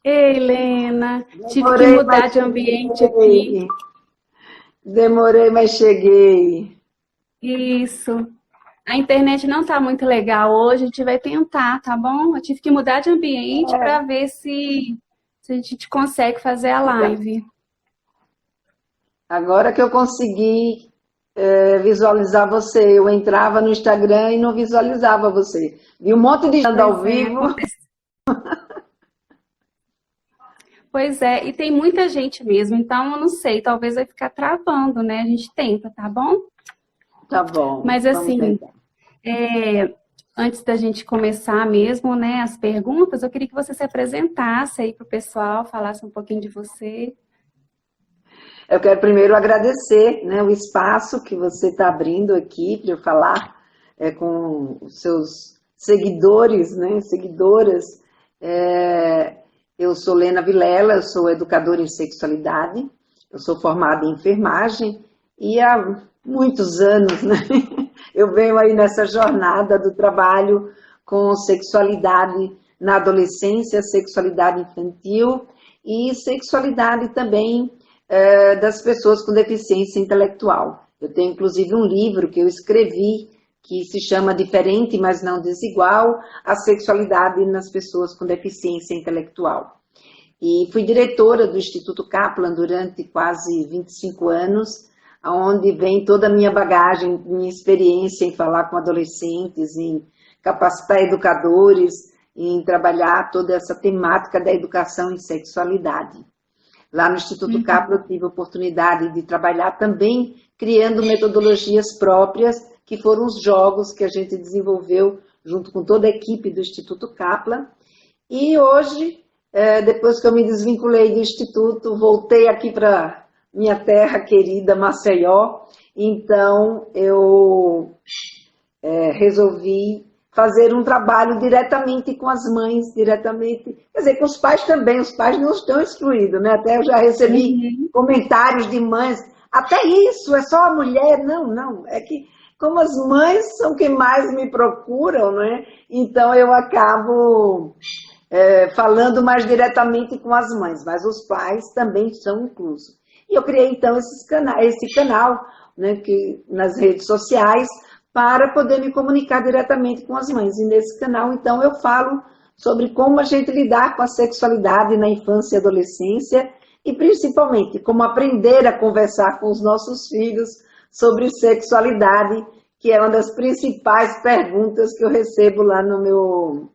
Ei, Helena, tive que Demorei, mudar mas de ambiente aqui. cheguei. Demorei, mas cheguei. Isso. A internet não tá muito legal hoje, a gente vai tentar, tá bom? Eu tive que mudar de ambiente para É, ver se a gente consegue fazer a live. agora que eu consegui visualizar você, eu entrava no Instagram e não visualizava você. Vi um monte de gente ao Pois é, vivo. acontece. Pois é, e tem muita gente mesmo, então eu não sei, talvez vai ficar travando, né? A gente tenta, tá bom? Tá bom, Mas vamos assim, tentar. antes da gente começar mesmo, né, as perguntas, eu queria que você se apresentasse aí para o pessoal, falasse um pouquinho de você. Eu quero primeiro agradecer, né, o espaço que você está abrindo aqui para eu falar com os seus seguidores, né, seguidoras. É, eu sou Lena Vilela, eu sou educadora em sexualidade, eu sou formada em enfermagem e há muitos anos, né, eu venho aí nessa jornada do trabalho com sexualidade na adolescência, sexualidade infantil e sexualidade também das pessoas com deficiência intelectual. Eu tenho inclusive um livro que eu escrevi que se chama Diferente, mas não Desigual, a sexualidade nas pessoas com deficiência intelectual. E fui diretora do Instituto Kaplan durante quase 25 anos, onde vem toda a minha bagagem, minha experiência em falar com adolescentes, em capacitar educadores, em trabalhar toda essa temática da educação em sexualidade. Lá no Instituto Capra eu tive a oportunidade de trabalhar também criando metodologias próprias, que foram os jogos que a gente desenvolveu junto com toda a equipe do Instituto Kaplan. E hoje, depois que eu me desvinculei do Instituto, voltei aqui para minha terra querida, Maceió. Então, eu resolvi fazer um trabalho diretamente com as mães, diretamente, quer dizer, com os pais também, os pais não estão excluídos, né? Até eu já recebi Uhum. comentários de mães, até isso, é só a mulher, não, não, é que como as mães são quem mais me procuram, né? Então eu acabo falando mais diretamente com as mães, mas os pais também são inclusos. E eu criei então esse canal, né, nas redes sociais, para poder me comunicar diretamente com as mães. E nesse canal, então, eu falo sobre como a gente lidar com a sexualidade na infância e adolescência e, principalmente, como aprender a conversar com os nossos filhos sobre sexualidade, que é uma das principais perguntas que eu recebo lá no meu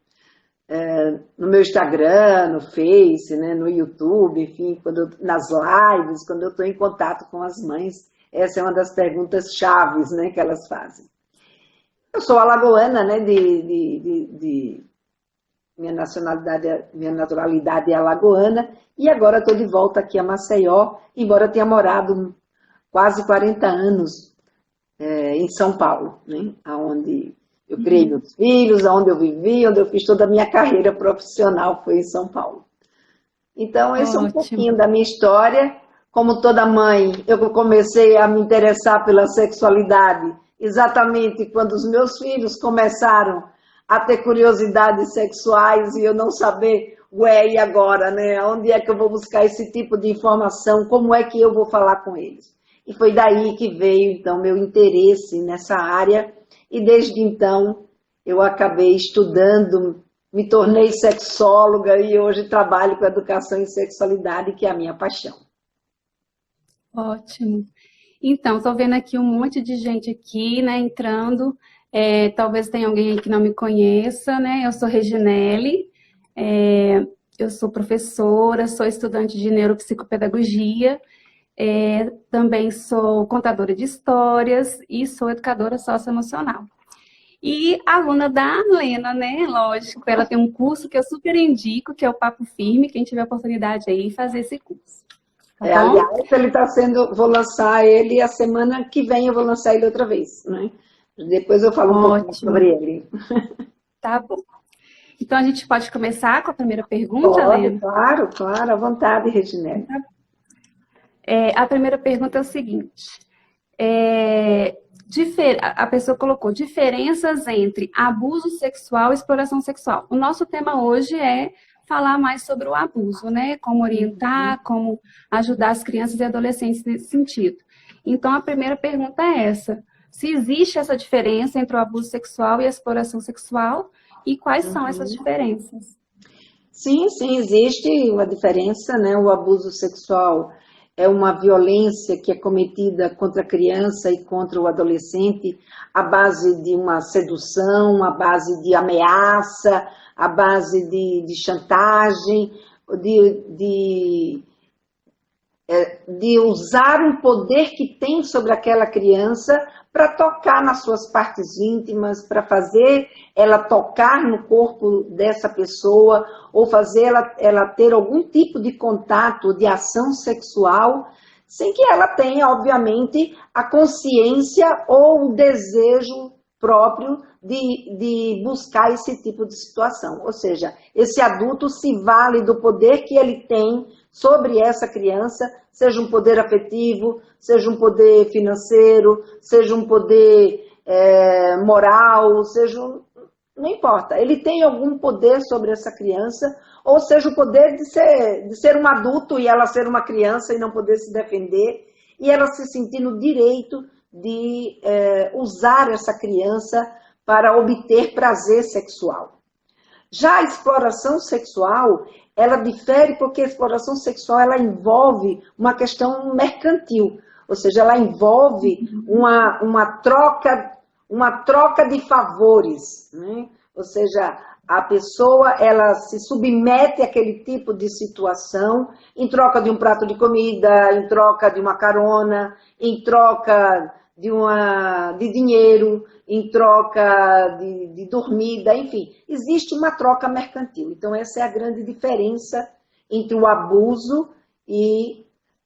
Instagram, no Face, né, no YouTube, enfim, nas lives, quando eu estou em contato com as mães. Essa é uma das perguntas chaves, né, que elas fazem. Eu sou alagoana, né, minha naturalidade é alagoana, e agora estou de volta aqui a Maceió, embora tenha morado quase 40 anos em São Paulo, né, onde eu criei meus filhos, onde eu vivi, onde eu fiz toda a minha carreira profissional foi em São Paulo. Então, esse é um Ótimo. pouquinho da minha história. Como toda mãe, eu comecei a me interessar pela sexualidade exatamente quando os meus filhos começaram a ter curiosidades sexuais e eu não saber, ué, e agora, né? Onde é que eu vou buscar esse tipo de informação? Como é que eu vou falar com eles? E foi daí que veio, então, meu interesse nessa área e desde então eu acabei estudando, me tornei sexóloga e hoje trabalho com educação em sexualidade, que é a minha paixão. Ótimo. Então, estou vendo aqui um monte de gente aqui, né, entrando. Talvez tenha alguém aí que não me conheça, né? Eu sou Reginele, eu sou professora, sou estudante de neuropsicopedagogia, também sou contadora de histórias e sou educadora socioemocional. E aluna da Lena, né? Lógico, ela tem um curso que eu super indico, que é o Papo Firme, quem tiver oportunidade aí, fazer esse curso, tá bom? Aliás, ele está sendo, vou lançar ele a semana que vem, eu vou lançar ele outra vez, né? Depois eu falo um pouquinho Ótimo, sobre ele. tá bom. Então a gente pode começar com a primeira pergunta, Pode, Lena? claro, claro, à vontade, Reginete. A primeira pergunta é o seguinte: a pessoa colocou diferenças entre abuso sexual e exploração sexual. O nosso tema hoje é falar mais sobre o abuso, né? Como orientar, como ajudar as crianças e adolescentes nesse sentido. Então, a primeira pergunta é essa. Se existe essa diferença entre o abuso sexual e a exploração sexual, e quais são essas diferenças? Sim, sim, existe uma diferença, né? O abuso sexual é uma violência que é cometida contra a criança e contra o adolescente à base de uma sedução, à base de ameaça, à base de chantagem, de, de usar um poder que tem sobre aquela criança para tocar nas suas partes íntimas, para fazer ela tocar no corpo dessa pessoa, ou fazer ela ter algum tipo de contato, de ação sexual, sem que ela tenha, obviamente, a consciência ou o desejo próprio de buscar esse tipo de situação. Ou seja, esse adulto se vale do poder que ele tem sobre essa criança, seja um poder afetivo, seja um poder financeiro, seja um poder moral, não importa. Ele tem algum poder sobre essa criança, ou seja, o poder de ser um adulto e ela ser uma criança e não poder se defender, e ela se sentir no direito de usar essa criança para obter prazer sexual. Já a exploração sexual, ela difere porque a exploração sexual ela envolve uma questão mercantil, ou seja, ela envolve uma troca de favores, né? Ou seja, a pessoa ela se submete àquele tipo de situação em troca de um prato de comida, em troca de uma carona, em troca de dinheiro, em troca de dormida, enfim, existe uma troca mercantil. Então essa é a grande diferença entre o abuso e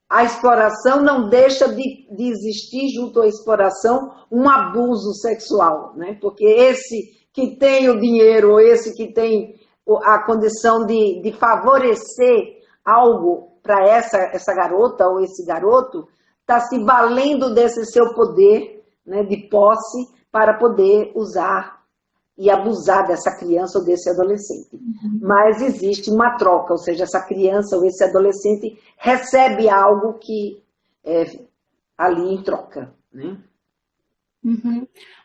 a exploração. Não deixa de existir junto à exploração um abuso sexual, né? Porque esse que tem o dinheiro, ou esse que tem a condição de favorecer algo para essa garota ou esse garoto, está se valendo desse seu poder, né, de posse para poder usar e abusar dessa criança ou desse adolescente. Mas existe uma troca, ou seja, essa criança ou esse adolescente recebe algo que ali em troca, né?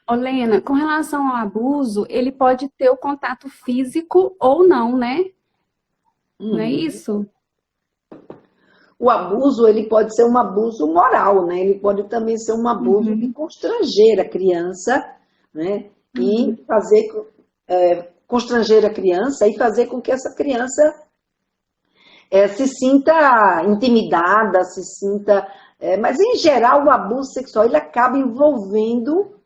Lena, com relação ao abuso, ele pode ter o contato físico ou não, né? Não é isso? O abuso, ele pode ser um abuso moral, né? Ele pode também ser um abuso de constranger a criança, né? E fazer constranger a criança e fazer com que essa criança se sinta intimidada, se sinta... mas, em geral, o abuso sexual, ele acaba envolvendo...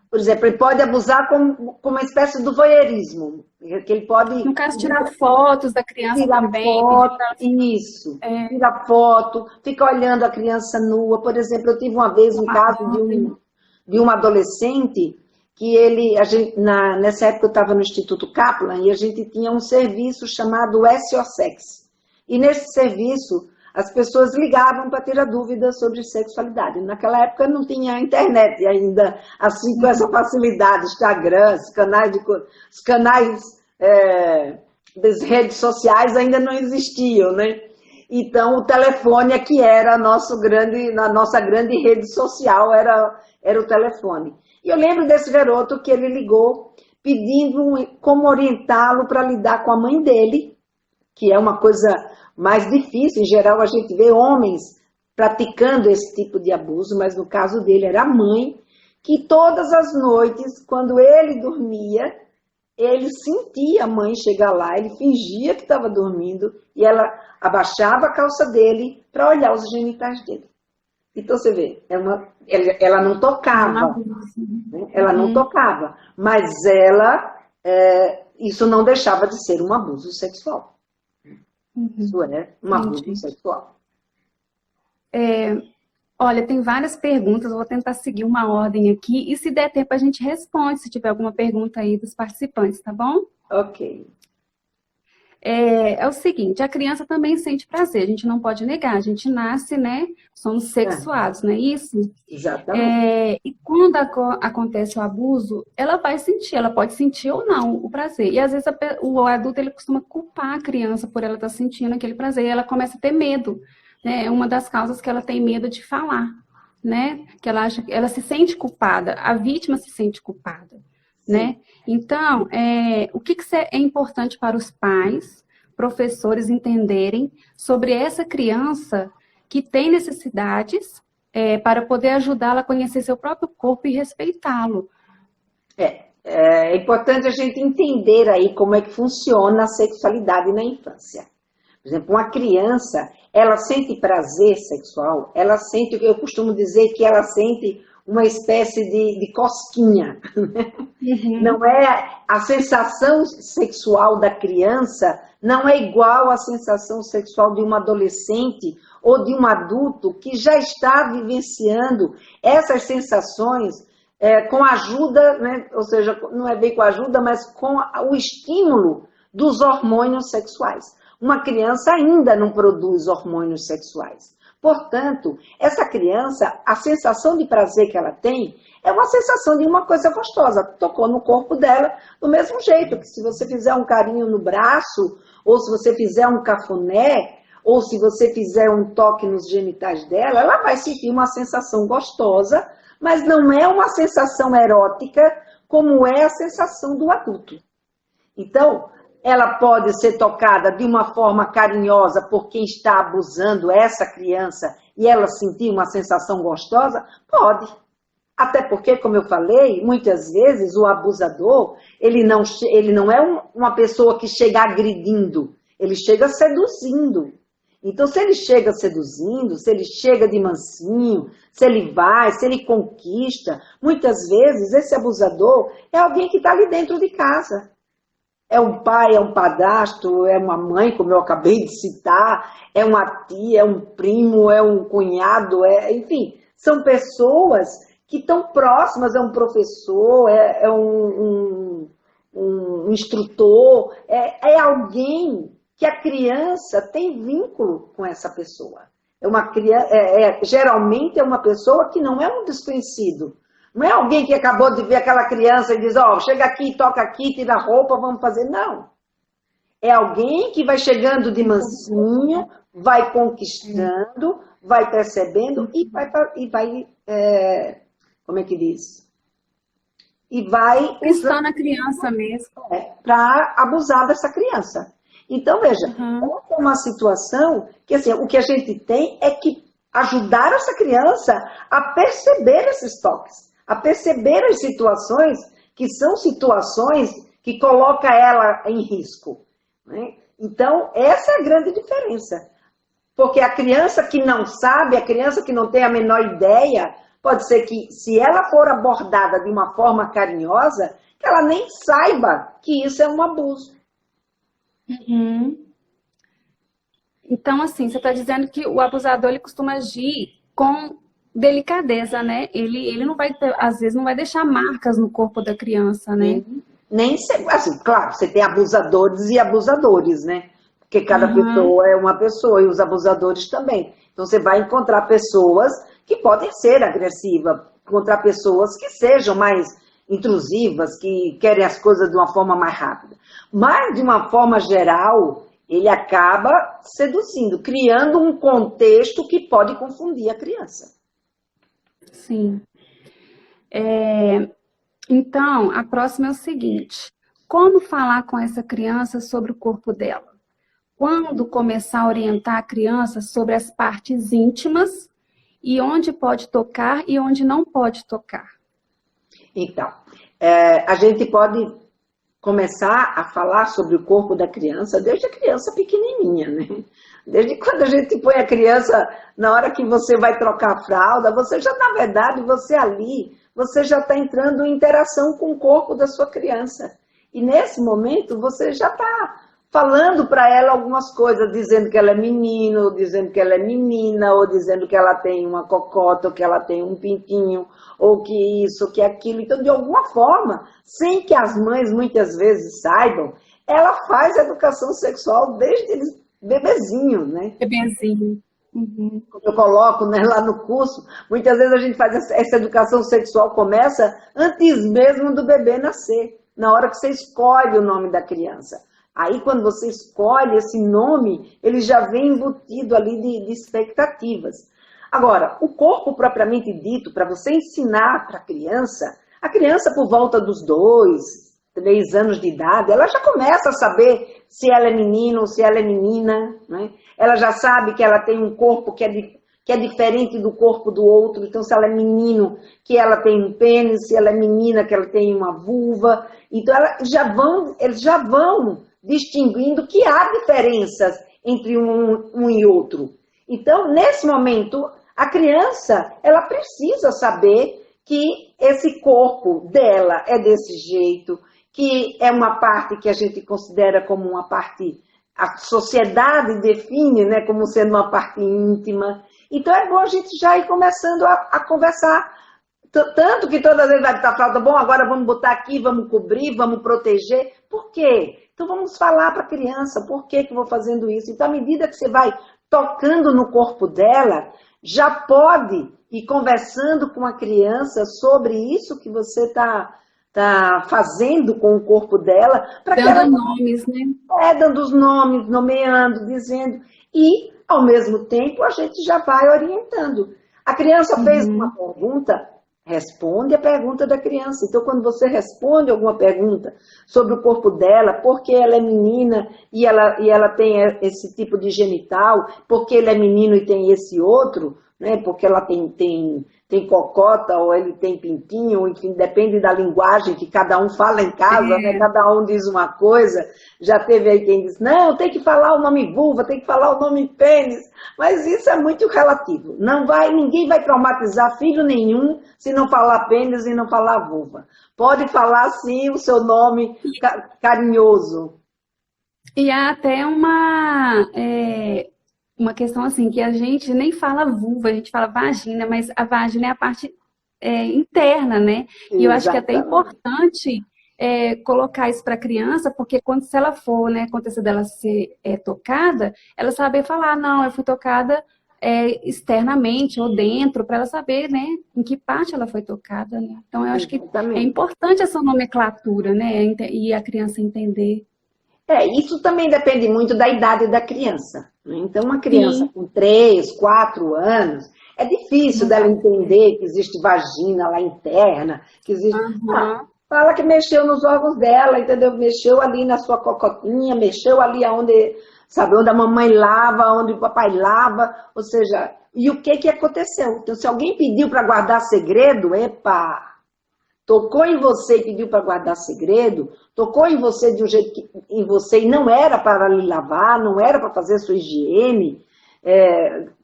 por exemplo, ele pode abusar como uma espécie do voyeurismo. Que ele pode... No caso, tirar fotos da criança também. Isso. Tirar foto, fica olhando a criança nua. Por exemplo, eu tive uma vez um caso de um adolescente que nessa época eu estava no Instituto Kaplan e a gente tinha um serviço chamado SOSEX. E nesse serviço, as pessoas ligavam para tirar dúvidas sobre sexualidade. Naquela época não tinha internet ainda, assim, com essa facilidade, Instagram, os canais das redes sociais ainda não existiam, né? Então, o telefone é que era a nossa grande rede social, era o telefone. E eu lembro desse garoto que ele ligou pedindo como orientá-lo para lidar com a mãe dele, que é uma coisa mais difícil. Em geral, a gente vê homens praticando esse tipo de abuso, mas no caso dele era a mãe, que todas as noites, quando ele dormia, ele sentia a mãe chegar lá, ele fingia que estava dormindo e ela abaixava a calça dele para olhar os genitais dele. Então, você vê, ela não tocava, né? Ela não tocava, mas isso não deixava de ser um abuso sexual. Isso é um abuso sexual. Olha, tem várias perguntas, eu vou tentar seguir uma ordem aqui, e se der tempo a gente responde, se tiver alguma pergunta aí dos participantes, tá bom? Ok. é o seguinte, a criança também sente prazer, a gente não pode negar, a gente nasce, né? Somos É, sexuados, não é isso? exatamente. E quando acontece o abuso, ela vai sentir, ela pode sentir ou não o prazer. E às vezes o adulto ele costuma culpar a criança por ela estar sentindo aquele prazer, e ela começa a ter medo, né? É uma das causas que ela tem medo de falar, né? Que ela acha, ela se sente culpada, a vítima se sente culpada, Sim. né? Então, o que é importante para os pais, professores entenderem sobre essa criança que tem necessidades para poder ajudá-la a conhecer seu próprio corpo e respeitá-lo. É importante a gente entender aí como é que funciona a sexualidade na infância. Por exemplo, uma criança, ela sente prazer sexual, ela sente, eu costumo dizer que ela sente uma espécie de cosquinha. Não Uhum. é a sensação sexual da criança, não é igual à sensação sexual de um adolescente ou de um adulto que já está vivenciando essas sensações com a ajuda, né? Ou seja, não é bem com a ajuda, mas com o estímulo dos hormônios sexuais. Uma criança ainda não produz hormônios sexuais. Portanto, essa criança, a sensação de prazer que ela tem é uma sensação de uma coisa gostosa. Tocou no corpo dela do mesmo jeito que se você fizer um carinho no braço, ou se você fizer um cafuné, ou se você fizer um toque nos genitais dela, ela vai sentir uma sensação gostosa, mas não é uma sensação erótica como é a sensação do adulto. Então, ela pode ser tocada de uma forma carinhosa por quem está abusando essa criança e ela sentir uma sensação gostosa? Pode. Até porque, como eu falei, muitas vezes o abusador, ele não é uma pessoa que chega agredindo, ele chega seduzindo. Então, se ele chega seduzindo, se ele chega de mansinho, se ele vai, se ele conquista, muitas vezes esse abusador é alguém que está ali dentro de casa. É um pai, é um padrasto, é uma mãe, como eu acabei de citar, é uma tia, é um primo, é um cunhado, enfim, são pessoas que estão próximas, é um professor, é um instrutor, é alguém que a criança tem vínculo com essa pessoa. É uma criança, geralmente é uma pessoa que não é um desconhecido. Não é alguém que acabou de ver aquela criança e diz, ó, chega aqui, toca aqui, tira a roupa, vamos fazer. Não. É alguém que vai chegando de mansinho, vai conquistando, vai percebendo como é que diz? E vai usando Conquistando a criança mesmo. para abusar dessa criança. Então, veja, Uhum. é uma situação que assim, o que a gente tem é que ajudar essa criança a perceber esses toques, a perceber as situações que são situações que colocam ela em risco. Né? Então, essa é a grande diferença. Porque a criança que não sabe, a criança que não tem a menor ideia, pode ser que, se ela for abordada de uma forma carinhosa, que ela nem saiba que isso é um abuso. Uhum. Então, assim, você está dizendo que o abusador ele costuma agir com delicadeza, né? Ele não vai ter, às vezes não vai deixar marcas no corpo da criança, né? Nem assim, claro, você tem abusadores e abusadores, né? Porque cada Uhum. pessoa é uma pessoa e os abusadores também. Então você vai encontrar pessoas que podem ser agressivas, encontrar pessoas que sejam mais intrusivas, que querem as coisas de uma forma mais rápida. Mas, de uma forma geral, ele acaba seduzindo, criando um contexto que pode confundir a criança. Sim. Então, a próxima é o seguinte: como falar com essa criança sobre o corpo dela? Quando começar a orientar a criança sobre as partes íntimas e onde pode tocar e onde não pode tocar? Então, a gente pode começar a falar sobre o corpo da criança desde a criança pequenininha, né? Desde quando a gente põe a criança, na hora que você vai trocar a fralda, você já, na verdade, você ali, você já está entrando em interação com o corpo da sua criança. E nesse momento, você já está falando para ela algumas coisas, dizendo que ela é menino, ou dizendo que ela é menina, ou dizendo que ela tem uma cocota, ou que ela tem um pintinho, ou que isso, ou que aquilo. Então, de alguma forma, sem que as mães muitas vezes saibam, ela faz educação sexual desde eles bebezinho, né? Bebezinho. Uhum. Como eu coloco, né, lá no curso, muitas vezes a gente faz essa educação sexual, começa antes mesmo do bebê nascer, na hora que você escolhe o nome da criança. Aí, quando você escolhe esse nome, ele já vem embutido ali de expectativas. Agora, o corpo propriamente dito, para você ensinar para a criança por volta dos 2, 3 anos de idade, ela já começa a saber se ela é menino ou se ela é menina, né? Ela já sabe que ela tem um corpo que é diferente do corpo do outro, então se ela é menino, que ela tem um pênis, se ela é menina, que ela tem uma vulva. Então eles já vão distinguindo que há diferenças entre um e outro. Então, nesse momento, a criança, ela precisa saber que esse corpo dela é desse jeito, que é uma parte que a gente considera como uma parte, a sociedade define, né, como sendo uma parte íntima. Então é bom a gente já ir começando a conversar, tanto que todas as vezes vai estar falando, bom, agora vamos botar aqui, vamos cobrir, vamos proteger. Por quê? Então vamos falar para a criança, por que que eu vou fazendo isso? Então à medida que você vai tocando no corpo dela, já pode ir conversando com a criança sobre isso que você está fazendo com o corpo dela. Dando nomes, né? Dando os nomes, nomeando, dizendo. E, ao mesmo tempo, a gente já vai orientando. A criança fez uma pergunta, responde a pergunta da criança. Então, quando você responde alguma pergunta sobre o corpo dela, por que ela é menina e ela tem esse tipo de genital, por que ele é menino e tem esse outro, né? Porque ela tem cocota ou ele tem pintinho, enfim, depende da linguagem que cada um fala em casa, né? Cada um diz uma coisa. Já teve aí quem diz, não, tem que falar o nome vulva, tem que falar o nome pênis, mas isso é muito relativo. Ninguém vai traumatizar filho nenhum se não falar pênis e não falar vulva. Pode falar sim o seu nome carinhoso. E há até uma questão assim, que a gente nem fala vulva, a gente fala vagina, mas a vagina é a parte interna, né? E eu acho que é até importante colocar isso para a criança, porque se ela for, né, acontecer dela ser tocada, ela saber falar, não, eu fui tocada externamente ou dentro, para ela saber, né, em que parte ela foi tocada, né? Então eu acho que é importante essa nomenclatura, né, e a criança entender. Isso também depende muito da idade da criança, né? Então, uma criança com 3, 4 anos, é difícil dela entender que existe vagina lá interna, que existe... Fala que mexeu nos órgãos dela, entendeu? Mexeu ali na sua cocotinha, mexeu ali onde a mamãe lava, onde o papai lava, ou seja, e o que aconteceu? Então, se alguém pediu para guardar segredo, tocou em você e pediu para guardar segredo, tocou em você de um jeito que em você e não era para lhe lavar, não era para fazer sua higiene,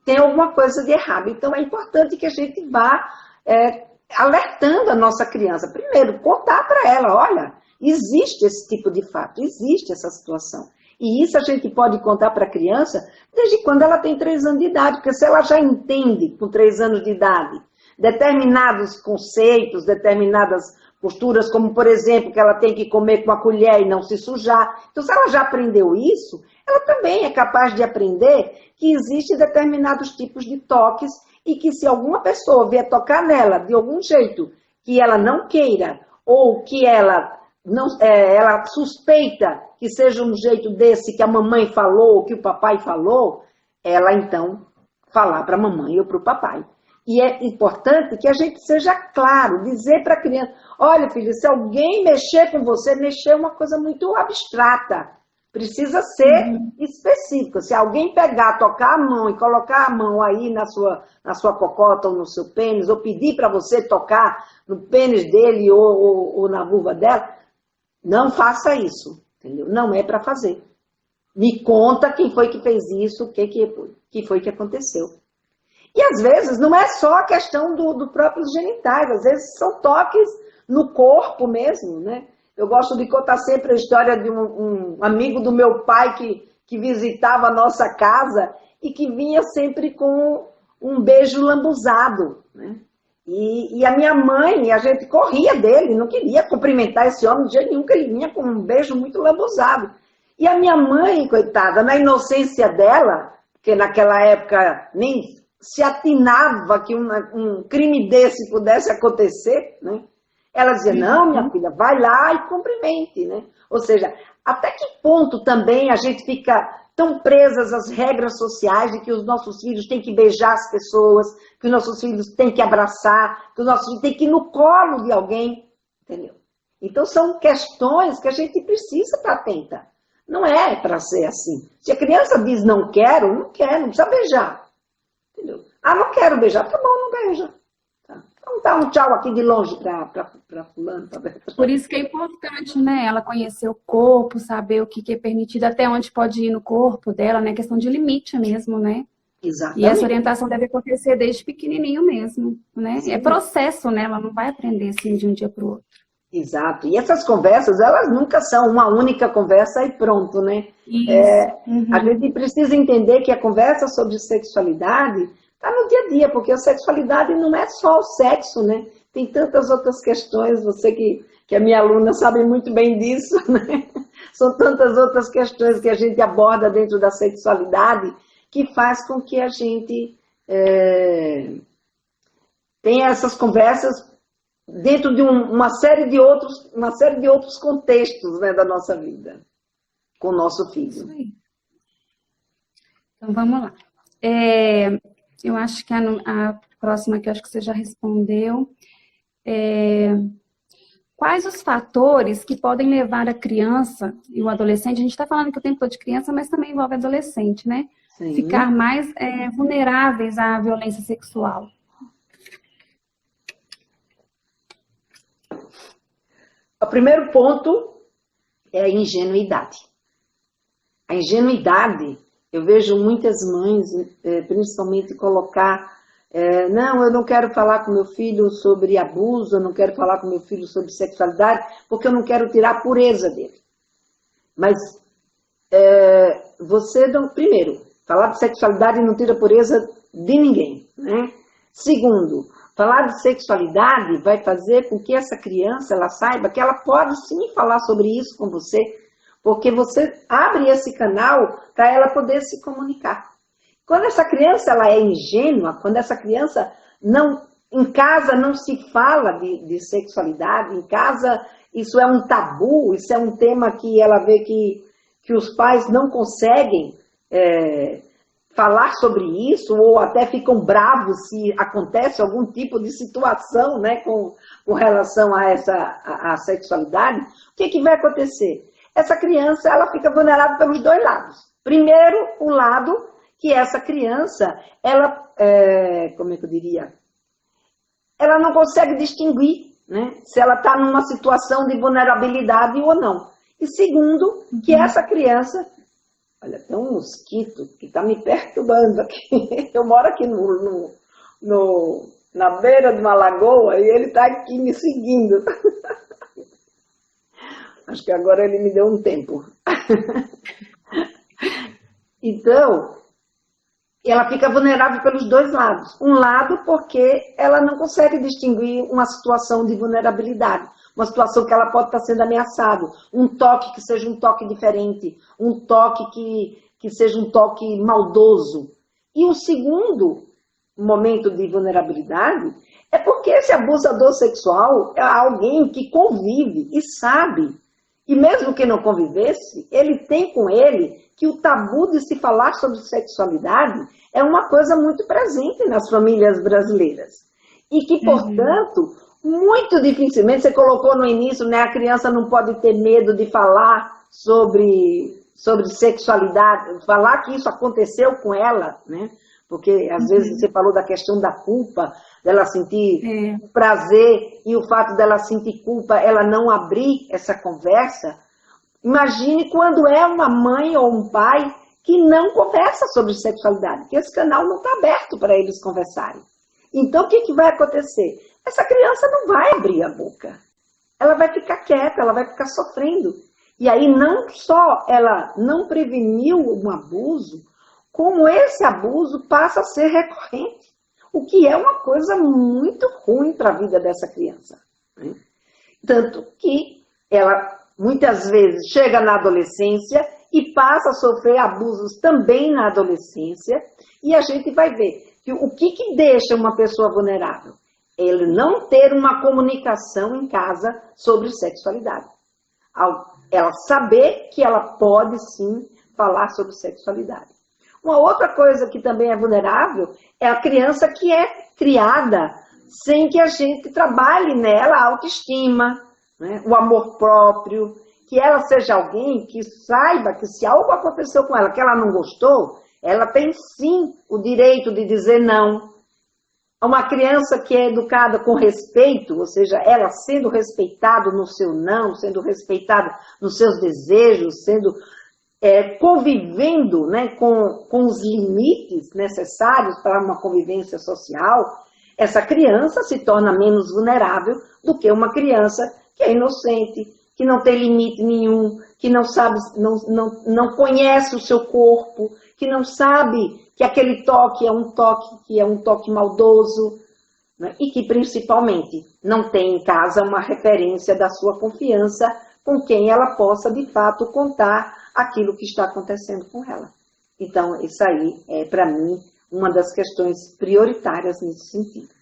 tem alguma coisa de errado. Então é importante que a gente vá alertando a nossa criança. Primeiro, contar para ela, olha, existe esse tipo de fato, existe essa situação. E isso a gente pode contar para a criança desde quando ela tem 3 anos de idade, porque se ela já entende com 3 anos de idade determinados conceitos, determinadas posturas, como, por exemplo, que ela tem que comer com a colher e não se sujar. Então, se ela já aprendeu isso, ela também é capaz de aprender que existem determinados tipos de toques e que se alguma pessoa vier tocar nela de algum jeito que ela não queira ou que ela suspeita que seja um jeito desse que a mamãe falou ou que o papai falou, ela então falar para a mamãe ou para o papai. E é importante que a gente seja claro, dizer para a criança, olha filho, se alguém mexer com você, mexer é uma coisa muito abstrata, precisa ser específico. Se alguém pegar, tocar a mão e colocar a mão aí na sua cocota ou no seu pênis, ou pedir para você tocar no pênis dele ou na vulva dela, não faça isso, entendeu? Não é para fazer. Me conta quem foi que fez isso, o que foi que aconteceu. E às vezes não é só a questão do próprios genitais, às vezes são toques no corpo mesmo, né? Eu gosto de contar sempre a história de um amigo do meu pai que visitava a nossa casa e que vinha sempre com um beijo lambuzado, né? E a minha mãe, a gente corria dele, não queria cumprimentar esse homem de jeito nenhum, que ele vinha com um beijo muito lambuzado. E a minha mãe, coitada, na inocência dela, porque naquela época nem se atinava que um crime desse pudesse acontecer, né? Ela dizia, não, minha filha, vai lá e cumprimente, né? Ou seja, até que ponto também a gente fica tão presas às regras sociais de que os nossos filhos têm que beijar as pessoas, que os nossos filhos têm que abraçar, que os nossos filhos têm que ir no colo de alguém, entendeu? Então são questões que a gente precisa estar atenta. Não é para ser assim. Se a criança diz não quero, não quer, não precisa beijar. Entendeu? Ah, não quero beijar, tá bom, não beija. Vamos dar um tchau aqui de longe para fulano. Por isso que é importante, né? Ela conhecer o corpo, saber o que é permitido, até onde pode ir no corpo dela, né? Questão de limite mesmo, né? Exatamente. E essa orientação deve acontecer desde pequenininho mesmo, né? Sim. É processo, né? Ela não vai aprender assim de um dia para o outro. Exato. E essas conversas, elas nunca são uma única conversa e pronto, né? A gente precisa entender que a conversa sobre sexualidade está no dia a dia, porque a sexualidade não é só o sexo, né? Tem tantas outras questões, você que é minha aluna sabe muito bem disso, né? São tantas outras questões que a gente aborda dentro da sexualidade que faz com que a gente tenha essas conversas dentro de uma série de outros contextos, né, da nossa vida, com o nosso filho. Isso aí. Então, vamos lá. Eu acho que a próxima que eu acho que você já respondeu. Quais os fatores que podem levar a criança e o adolescente, a gente está falando que o tempo todo de criança, mas também envolve adolescente, né? Sim. Ficar mais vulneráveis à violência sexual? O primeiro ponto é a ingenuidade. A ingenuidade, eu vejo muitas mães, principalmente, colocar, não, eu não quero falar com meu filho sobre abuso, eu não quero falar com meu filho sobre sexualidade, porque eu não quero tirar a pureza dele. Mas você, primeiro, falar de sexualidade não tira a pureza de ninguém, né? Segundo, falar de sexualidade vai fazer com que essa criança ela saiba que ela pode sim falar sobre isso com você, porque você abre esse canal para ela poder se comunicar. Quando essa criança ela é ingênua, quando essa criança em casa não se fala de sexualidade, em casa isso é um tabu, isso é um tema que ela vê que os pais não conseguem falar sobre isso, ou até ficam bravos se acontece algum tipo de situação, né, com relação a sexualidade. O que vai acontecer? Essa criança ela fica vulnerável pelos dois lados. Primeiro, o lado que essa criança, ela, como é que eu diria? Ela não consegue distinguir, né, se ela está numa situação de vulnerabilidade ou não. E segundo, que essa criança... Olha, tem um mosquito que está me perturbando aqui. Eu moro aqui na beira de uma lagoa e ele está aqui me seguindo. Acho que agora ele me deu um tempo. Então, ela fica vulnerável pelos dois lados. Um lado porque ela não consegue distinguir uma situação de vulnerabilidade. Uma situação que ela pode estar sendo ameaçada, um toque que seja um toque diferente, um toque que seja um toque maldoso. E o segundo momento de vulnerabilidade é porque esse abusador sexual é alguém que convive e sabe, e mesmo que não convivesse, ele tem com ele que o tabu de se falar sobre sexualidade é uma coisa muito presente nas famílias brasileiras. E que, portanto... Muito dificilmente, você colocou no início, né, a criança não pode ter medo de falar sobre sexualidade, falar que isso aconteceu com ela, né? Porque às vezes você falou da questão da culpa, dela sentir prazer e o fato dela sentir culpa, ela não abrir essa conversa. Imagine quando é uma mãe ou um pai que não conversa sobre sexualidade, que esse canal não está aberto para eles conversarem. Então o que vai acontecer? Essa criança não vai abrir a boca. Ela vai ficar quieta, ela vai ficar sofrendo. E aí não só ela não preveniu um abuso, como esse abuso passa a ser recorrente. o que é uma coisa muito ruim para a vida dessa criança, né? Tanto que ela, muitas vezes, chega na adolescência e passa a sofrer abusos também na adolescência, e a gente vai ver que o que deixa uma pessoa vulnerável? Ele não ter uma comunicação em casa sobre sexualidade. Ela saber que ela pode, sim, falar sobre sexualidade. Uma outra coisa que também é vulnerável é a criança que é criada sem que a gente trabalhe nela a autoestima, né? O amor próprio, que ela seja alguém que saiba que se algo aconteceu com ela que ela não gostou, ela tem sim o direito de dizer não. Uma criança que é educada com respeito, ou seja, ela sendo respeitada no seu não, sendo respeitada nos seus desejos, sendo convivendo, né, com os limites necessários para uma convivência social, essa criança se torna menos vulnerável do que uma criança que é inocente, que não tem limite nenhum, que não sabe, não conhece o seu corpo, que não sabe que aquele toque é um toque maldoso, né? E que principalmente não tem em casa uma referência da sua confiança com quem ela possa de fato contar aquilo que está acontecendo com ela. Então, isso aí é, para mim, uma das questões prioritárias nesse sentido.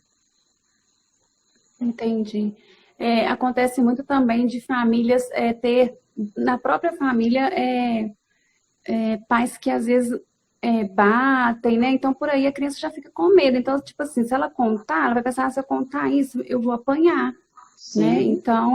Entendi. Acontece muito também de famílias ter, na própria família, pais que às vezes batem, né? Então, por aí a criança já fica com medo. Então, tipo assim, se ela contar, ela vai pensar, se eu contar isso, eu vou apanhar, né? Então,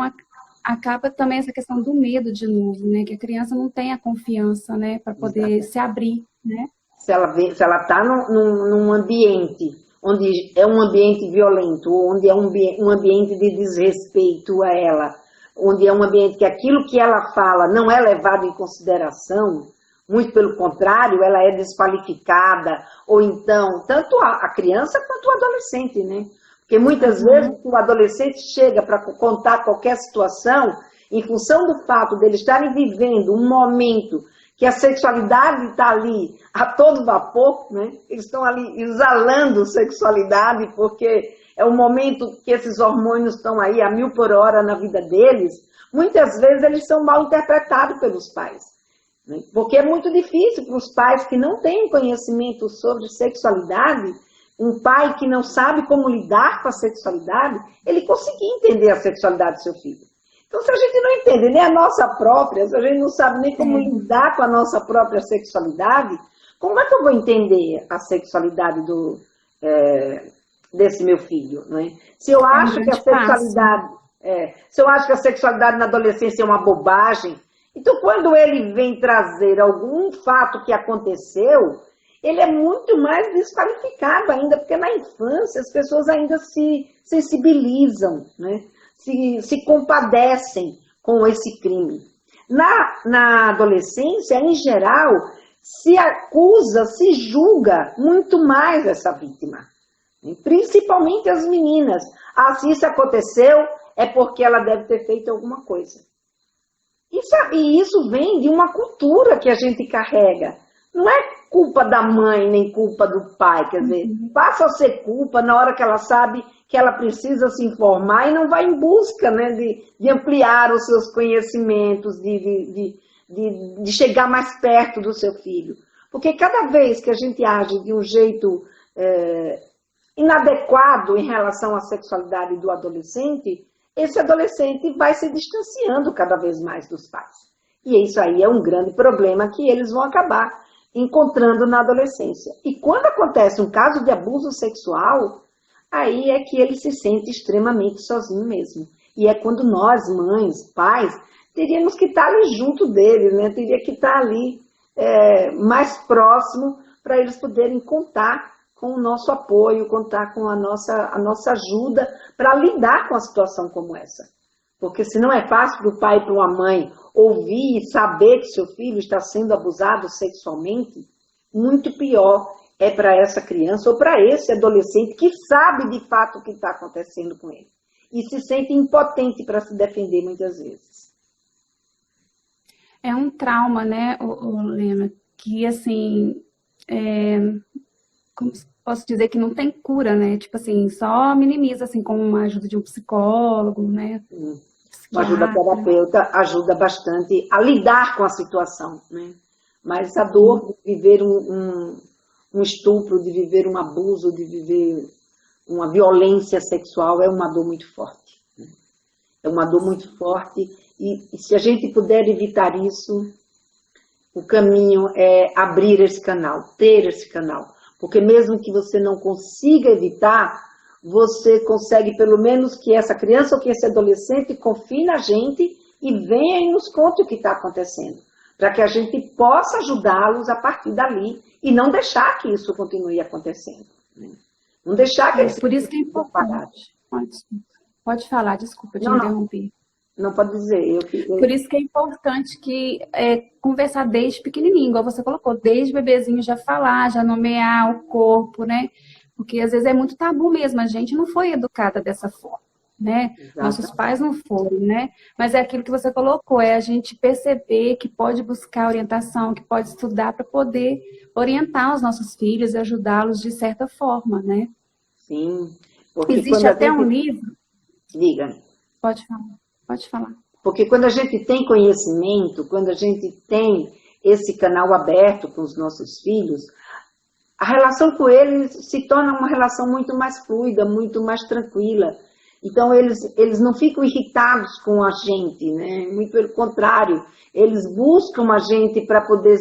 acaba também essa questão do medo de novo, né? Que a criança não tem a confiança, né? Para poder se abrir, né? Se ela está num ambiente onde é um ambiente violento, onde é um ambiente de desrespeito a ela, onde é um ambiente que aquilo que ela fala não é levado em consideração, muito pelo contrário, ela é desqualificada, ou então, tanto a criança quanto o adolescente, né? Porque muitas vezes o adolescente chega para contar qualquer situação, em função do fato dele estarem vivendo um momento que a sexualidade está ali a todo vapor, né? Eles estão ali exalando sexualidade, porque é um momento que esses hormônios estão aí a 1000 por hora na vida deles. Muitas vezes eles são mal interpretados pelos pais, né? Porque é muito difícil para os pais que não têm conhecimento sobre sexualidade, um pai que não sabe como lidar com a sexualidade, ele conseguir entender a sexualidade do seu filho. Então, se a gente não entende nem a nossa própria, se a gente não sabe nem como lidar com a nossa própria sexualidade, como é que eu vou entender a sexualidade desse meu filho, né? Se eu acho que a sexualidade, se eu acho que a sexualidade na adolescência é uma bobagem, então quando ele vem trazer algum fato que aconteceu, ele é muito mais desqualificado ainda, porque na infância as pessoas ainda se sensibilizam, né? Se compadecem com esse crime. Na adolescência, em geral, se acusa, se julga muito mais essa vítima. Principalmente as meninas. Ah, se isso aconteceu, é porque ela deve ter feito alguma coisa. E isso vem de uma cultura que a gente carrega. Não é culpa da mãe, nem culpa do pai. Quer dizer, passa a ser culpa na hora que ela sabe que ela precisa se informar e não vai em busca, né, de ampliar os seus conhecimentos, de chegar mais perto do seu filho. Porque cada vez que a gente age de um jeito inadequado em relação à sexualidade do adolescente, esse adolescente vai se distanciando cada vez mais dos pais. E isso aí é um grande problema que eles vão acabar encontrando na adolescência. E quando acontece um caso de abuso sexual, aí é que ele se sente extremamente sozinho mesmo. E é quando nós, mães, pais, teríamos que estar ali junto dele, né? Teria que estar ali mais próximo para eles poderem contar com o nosso apoio, contar com a nossa ajuda para lidar com a situação como essa. Porque se não é fácil para o pai e para uma mãe ouvir e saber que seu filho está sendo abusado sexualmente, muito pior é para essa criança ou para esse adolescente que sabe de fato o que está acontecendo com ele. E se sente impotente para se defender muitas vezes. É um trauma, né, Lena, que assim, como posso dizer que não tem cura, né? Tipo assim, só minimiza, assim, com uma ajuda de um psicólogo, né? Uma ajuda Psiquiatra. terapeuta ajuda bastante a lidar com a situação, né? Mas a dor de viver um estupro, de viver um abuso, de viver uma violência sexual é uma dor muito forte. Né? É uma dor muito forte e se a gente puder evitar isso, o caminho é abrir esse canal, ter esse canal. Porque mesmo que você não consiga evitar, você consegue pelo menos que essa criança ou que esse adolescente confie na gente e venha e nos conte o que está acontecendo. Para que a gente possa ajudá-los a partir dali e não deixar que isso continue acontecendo. Né? Não deixar que eles Por isso que é sejam parados. importante. Pode falar, desculpa, te Não, não, interrompi. não pode dizer. Por isso que é importante que conversar desde pequenininho, igual você colocou, desde bebezinho já falar, já nomear o corpo, né? Porque às vezes é muito tabu mesmo, a gente não foi educada dessa forma, né? Nossos Exatamente. pais não foram, né? Mas é aquilo que você colocou, é a gente perceber que pode buscar orientação, que pode estudar para poder orientar os nossos filhos e ajudá-los de certa forma, né? Sim, porque Existe quando a até um gente... livro, Diga. pode falar, pode falar. Porque quando a gente tem conhecimento, quando a gente tem esse canal aberto com os nossos filhos, a relação com eles se torna uma relação muito mais fluida, muito mais tranquila. Então, eles não ficam irritados com a gente, né? Muito pelo contrário, eles buscam a gente para poder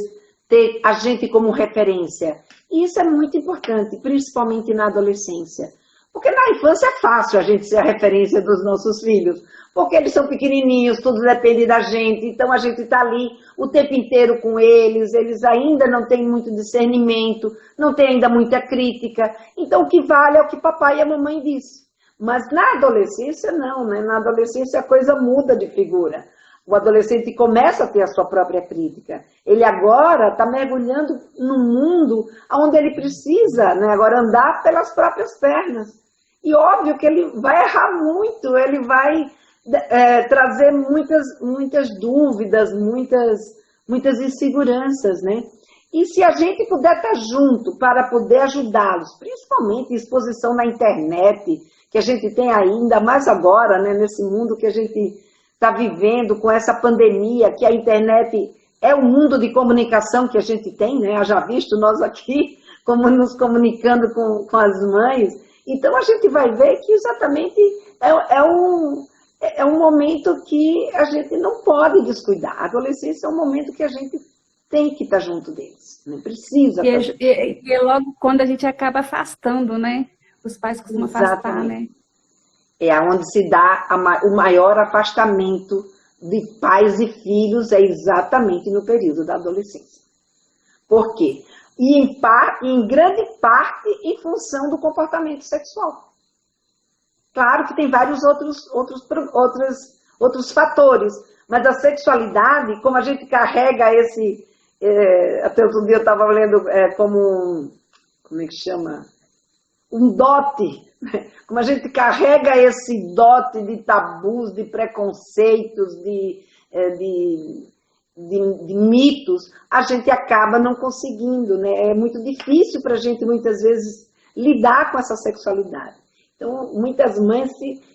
ter a gente como referência. E isso é muito importante, principalmente na adolescência. Porque na infância é fácil a gente ser a referência dos nossos filhos, porque eles são pequenininhos, tudo depende da gente, então a gente está ali o tempo inteiro com eles ainda não têm muito discernimento, não têm ainda muita crítica, então o que vale é o que papai e a mamãe dizem. Mas na adolescência não, né? Na adolescência a coisa muda de figura. O adolescente começa a ter a sua própria crítica. Ele agora está mergulhando num mundo onde ele precisa, né, agora andar pelas próprias pernas. E óbvio que ele vai errar muito, ele vai trazer muitas dúvidas, muitas inseguranças, né? E se a gente puder estar junto para poder ajudá-los, principalmente em exposição na internet, que a gente tem ainda mais agora, né, nesse mundo que a gente está vivendo com essa pandemia, que a internet é o mundo de comunicação que a gente tem, né? Já visto nós aqui, como nos comunicando com as mães. Então a gente vai ver que exatamente é um momento que a gente não pode descuidar. A adolescência é um momento que a gente tem que estar junto deles, né? Precisa estar junto. E é logo quando a gente acaba afastando, né? Os pais costumam afastar, né? É onde se dá o maior afastamento de pais e filhos, é exatamente no período da adolescência. Por quê? E em grande parte em função do comportamento sexual. Claro que tem vários outros fatores, mas a sexualidade, como a gente carrega esse... até outro dia eu estava lendo como é que chama? Um dote, como a gente carrega esse dote de tabus, de preconceitos, de mitos, a gente acaba não conseguindo, né? É muito difícil para a gente, muitas vezes, lidar com essa sexualidade. Então, muitas mães,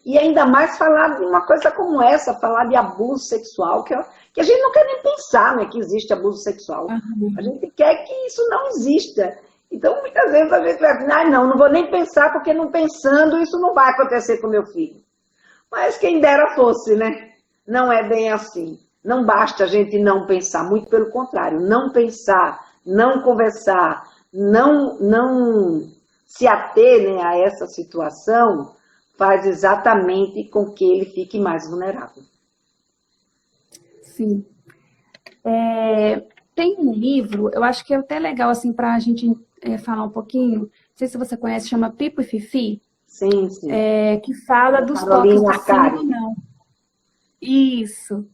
e ainda mais falar de uma coisa como essa, falar de abuso sexual, que a gente não quer nem pensar, né, que existe abuso sexual. Uhum. A gente quer que isso não exista. Então, muitas vezes a gente vai dizer, não vou nem pensar, porque não pensando isso não vai acontecer com meu filho. Mas quem dera fosse, né? Não é bem assim. Não basta a gente não pensar, muito pelo contrário. Não pensar, não conversar, não se ater, né, a essa situação, faz exatamente com que ele fique mais vulnerável. Sim. Tem um livro, eu acho que é até legal assim, para a gente falar um pouquinho, não sei se você conhece, chama Pipo e Fifi, Sim. que fala dos toques do sim e do não. Isso.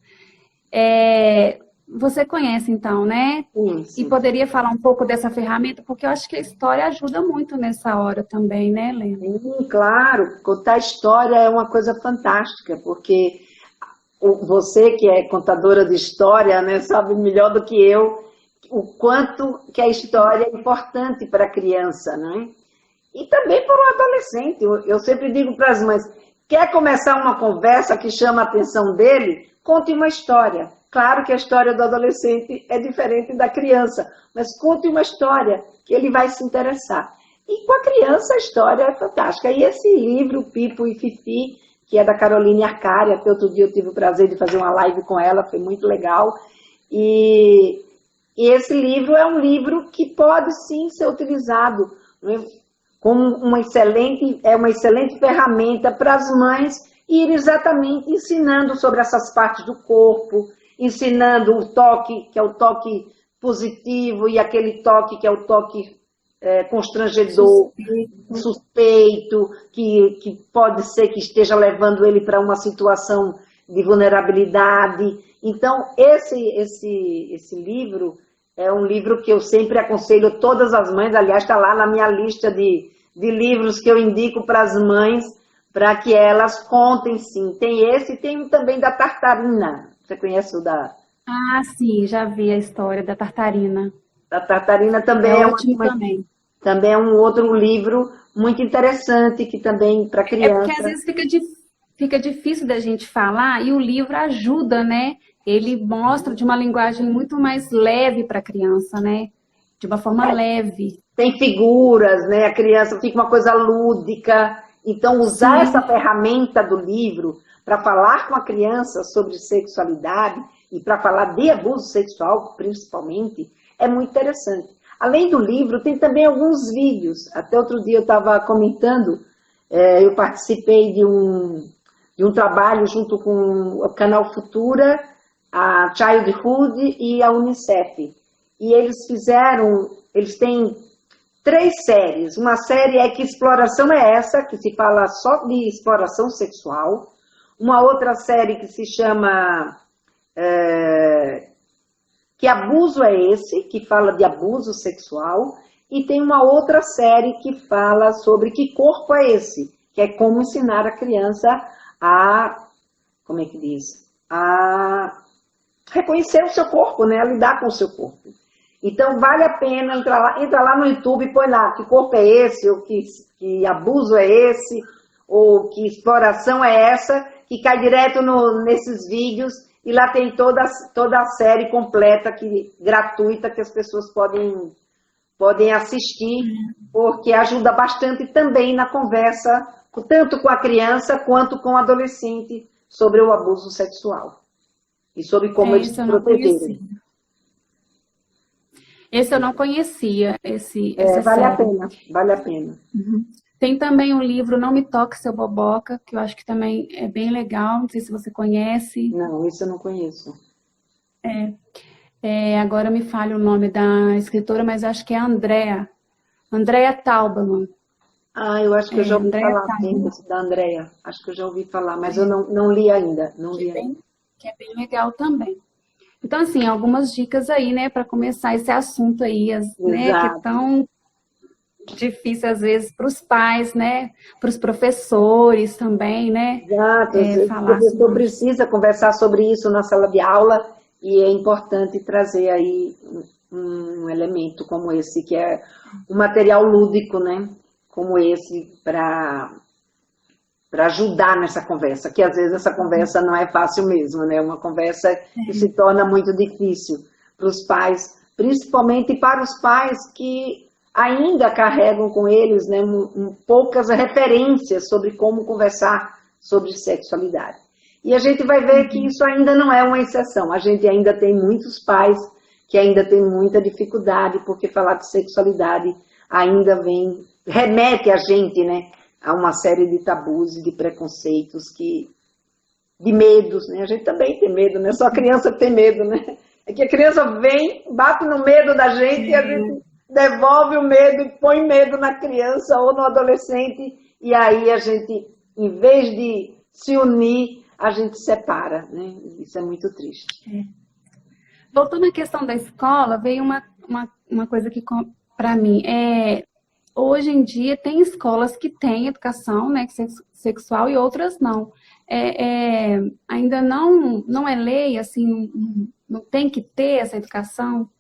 Você conhece então, né? Sim. E poderia falar um pouco dessa ferramenta, porque eu acho que a história ajuda muito nessa hora também, né, Lena? Sim, claro. Contar história é uma coisa fantástica, porque você que é contadora de história, né, sabe melhor do que o quanto que a história é importante para a criança, né? E também para o adolescente. Eu sempre digo para as mães, quer começar uma conversa que chama a atenção dele? Conte uma história. Claro que a história do adolescente é diferente da criança, mas conte uma história que ele vai se interessar. E com a criança a história é fantástica. E esse livro, Pipo e Fifi, que é da Caroline Arcária, que outro dia eu tive o prazer de fazer uma live com ela, foi muito legal. E esse livro é um livro que pode sim ser utilizado, né, como uma excelente ferramenta para as mães ir exatamente ensinando sobre essas partes do corpo, ensinando o toque, que é o toque positivo, e aquele toque que é o toque constrangedor, suspeito, que pode ser que esteja levando ele para uma situação de vulnerabilidade. Então, esse livro é um livro que eu sempre aconselho todas as mães, aliás, está lá na minha lista de livros que eu indico para as mães, para que elas contem, sim. Tem esse e tem um também da Tartarina. Você conhece o da... Ah, sim, já vi a história da Tartarina. Da Tartarina também É ótimo também. Também é um outro livro muito interessante, que também para É porque criança... às vezes fica difícil da gente falar e o livro ajuda, né? Ele mostra de uma linguagem muito mais leve para a criança, né? De uma forma leve. Tem figuras, né? A criança fica uma coisa lúdica. Então, usar essa ferramenta do livro para falar com a criança sobre sexualidade e para falar de abuso sexual, principalmente, é muito interessante. Além do livro, tem também alguns vídeos. Até outro dia eu estava comentando, eu participei de um trabalho junto com o Canal Futura, a Childhood e a Unicef. E eles têm 3 séries. Uma série é Que Exploração é Essa?, que se fala só de exploração sexual. Uma outra série que se chama Que Abuso é Esse?, que fala de abuso sexual. E tem uma outra série que fala sobre Que Corpo é Esse?, que é como ensinar a criança a, como é que diz? A reconhecer o seu corpo, né? A lidar com o seu corpo. Então, vale a pena entra lá no YouTube e põe lá que corpo é esse, ou que abuso é esse, ou que exploração é essa, que cai direto nesses vídeos, e lá tem toda a série completa, gratuita, que as pessoas podem assistir, porque ajuda bastante também na conversa, tanto com a criança quanto com o adolescente, sobre o abuso sexual. E sobre como eles se protegerem. Esse eu não conhecia, essa vale série. a pena, vale a pena. Uhum. Tem também um livro Não Me Toque, Seu Boboca, que eu acho que também é bem legal, não sei se você conhece. Não, isso eu não conheço. Agora me falha o nome da escritora, mas acho que é Andrea Tauberman. Ah, eu acho que eu já ouvi falar da Andrea. Acho que eu já ouvi falar, mas eu não li ainda. Que é bem legal também. Então, assim, algumas dicas aí, né, para começar esse assunto aí, né, que é tão difícil às vezes para os pais, né, para os professores também, né. Exato, o professor precisa conversar sobre isso na sala de aula e é importante trazer aí um elemento como esse, que é um material lúdico, né, como esse, para ajudar nessa conversa, que às vezes essa conversa não é fácil mesmo, né? Uma conversa que se torna muito difícil para os pais, principalmente para os pais que ainda carregam com eles, né, poucas referências sobre como conversar sobre sexualidade. E a gente vai ver que isso ainda não é uma exceção. A gente ainda tem muitos pais que ainda têm muita dificuldade, porque falar de sexualidade ainda remete a gente, né, a uma série de tabus e de preconceitos, de medos, né? A gente também tem medo, não é só a criança que tem medo, né? É que a criança vem, bate no medo da gente e a gente devolve o medo e põe medo na criança ou no adolescente, e aí a gente, em vez de se unir, a gente separa, né? Isso é muito triste. Voltando à questão da escola, veio uma coisa que, para mim, hoje em dia tem escolas que têm educação, né, sexual e outras não. Ainda não é lei, assim, não tem que ter essa educação?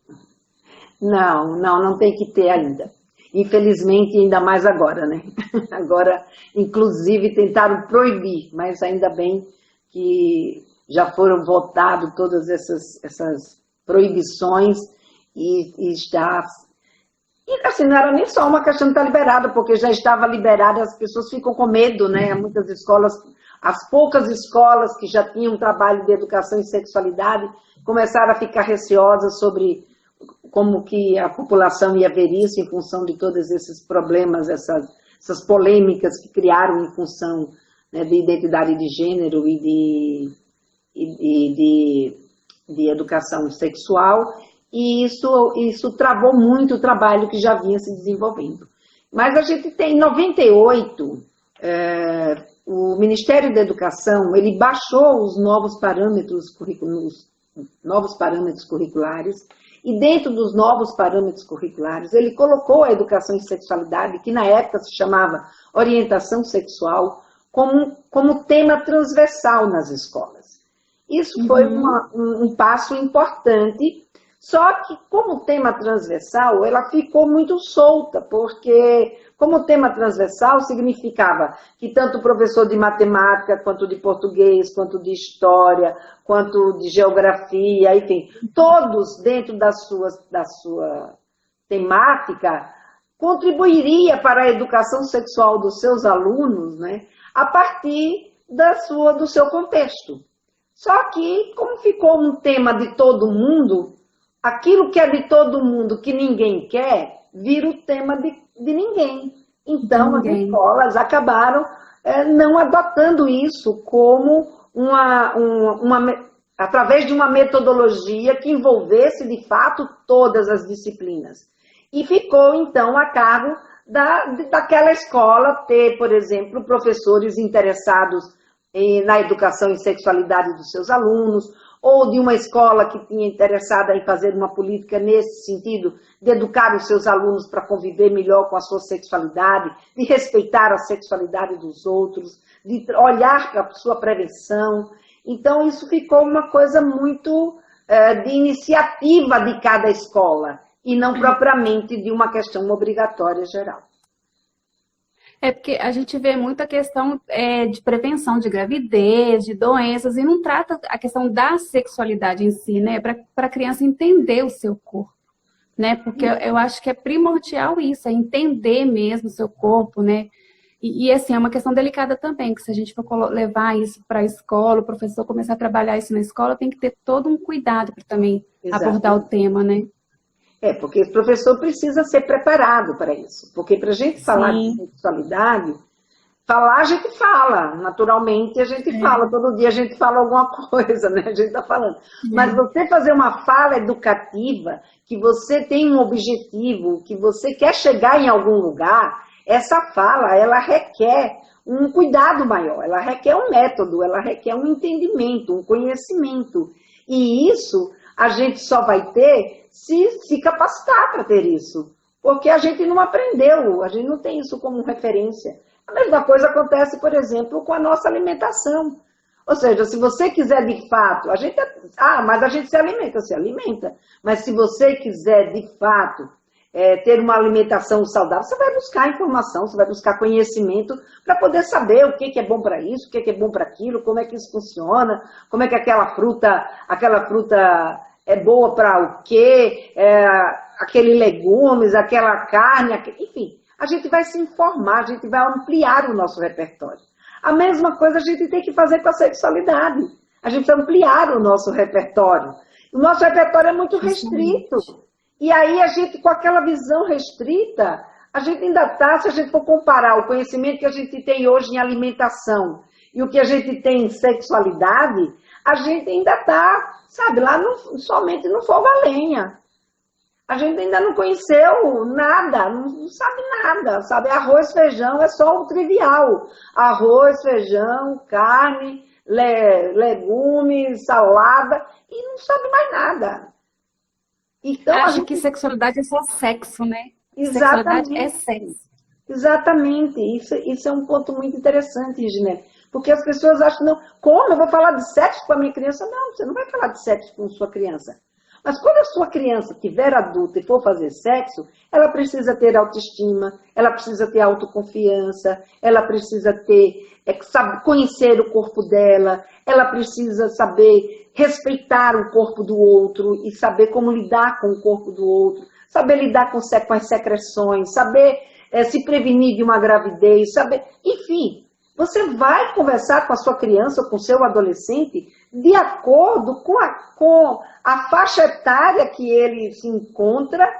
Não tem que ter ainda. Infelizmente, ainda mais agora, né? Agora, inclusive, tentaram proibir, mas ainda bem que já foram votadas todas essas proibições e está... E assim, não era nem só uma questão de estar liberada, porque já estava liberada, as pessoas ficam com medo, né? Muitas escolas, as poucas escolas que já tinham trabalho de educação e sexualidade, começaram a ficar receosas sobre como que a população ia ver isso em função de todos esses problemas, essas polêmicas que criaram em função, né, de identidade de gênero e de educação sexual, e isso travou muito o trabalho que já vinha se desenvolvendo. Mas a gente tem, em 98, o Ministério da Educação, ele baixou os novos parâmetros curriculares, e dentro dos novos parâmetros curriculares, ele colocou a educação em sexualidade, que na época se chamava orientação sexual, como tema transversal nas escolas. Isso foi um passo importante, só que como tema transversal, ela ficou muito solta, porque como tema transversal significava que tanto o professor de matemática, quanto de português, quanto de história, quanto de geografia, enfim, todos dentro da sua temática, contribuiria para a educação sexual dos seus alunos, né, a partir do seu contexto. Só que, como ficou um tema de todo mundo, aquilo que é de todo mundo que ninguém quer, vira o tema de ninguém. Então, as escolas acabaram não adotando isso como através de uma metodologia que envolvesse, de fato, todas as disciplinas. E ficou, então, a cargo daquela escola ter, por exemplo, professores interessados na educação e sexualidade dos seus alunos, ou de uma escola que tinha interessada em fazer uma política nesse sentido, de educar os seus alunos para conviver melhor com a sua sexualidade, de respeitar a sexualidade dos outros, de olhar para a sua prevenção. Então, isso ficou uma coisa muito de iniciativa de cada escola, e não propriamente de uma questão obrigatória geral. É porque a gente vê muita questão de prevenção de gravidez, de doenças, e não trata a questão da sexualidade em si, né? Para a criança entender o seu corpo, né? Porque eu acho que é primordial isso, é entender mesmo o seu corpo, né? E assim, é uma questão delicada também, que se a gente for levar isso para a escola, o professor começar a trabalhar isso na escola, tem que ter todo um cuidado para também abordar o tema, né? Porque o professor precisa ser preparado para isso. Porque para a gente falar de sexualidade, falar a gente fala, naturalmente a gente fala, todo dia a gente fala alguma coisa, né? A gente está falando. Mas você fazer uma fala educativa, que você tem um objetivo, que você quer chegar em algum lugar, essa fala, ela requer um cuidado maior, ela requer um método, ela requer um entendimento, um conhecimento. E isso a gente só vai ter se capacitar para ter isso, porque a gente não aprendeu, a gente não tem isso como referência. A mesma coisa acontece, por exemplo, com a nossa alimentação. Ou seja, se você quiser de fato, mas a gente se alimenta. Mas se você quiser de fato ter uma alimentação saudável, você vai buscar informação, você vai buscar conhecimento para poder saber o que é bom para isso, o que é bom para aquilo, como é que isso funciona, como é que aquela fruta é boa para o quê, aqueles legumes, aquela carne, enfim. A gente vai se informar, a gente vai ampliar o nosso repertório. A mesma coisa a gente tem que fazer com a sexualidade. A gente vai ampliar o nosso repertório. O nosso repertório é muito restrito. E aí a gente, com aquela visão restrita, a gente ainda está, se a gente for comparar o conhecimento que a gente tem hoje em alimentação e o que a gente tem em sexualidade, a gente ainda está, sabe, lá somente no fogo a lenha. A gente ainda não conheceu nada, não sabe nada, sabe? Arroz, feijão é só o trivial. Arroz, feijão, carne, legumes, salada, e não sabe mais nada. Então, acho que sexualidade é só sexo, né? Exatamente. Sexualidade é sexo. Exatamente. Isso é um ponto muito interessante, Ginete. Porque as pessoas acham, não, como? Eu vou falar de sexo com a minha criança? Não, você não vai falar de sexo com sua criança. Mas quando a sua criança tiver adulta e for fazer sexo, ela precisa ter autoestima, ela precisa ter autoconfiança, ela precisa saber conhecer o corpo dela, ela precisa saber respeitar o corpo do outro e saber como lidar com o corpo do outro, saber lidar com as secreções, saber se prevenir de uma gravidez, saber, enfim. Você vai conversar com a sua criança ou com o seu adolescente de acordo com a faixa etária que ele se encontra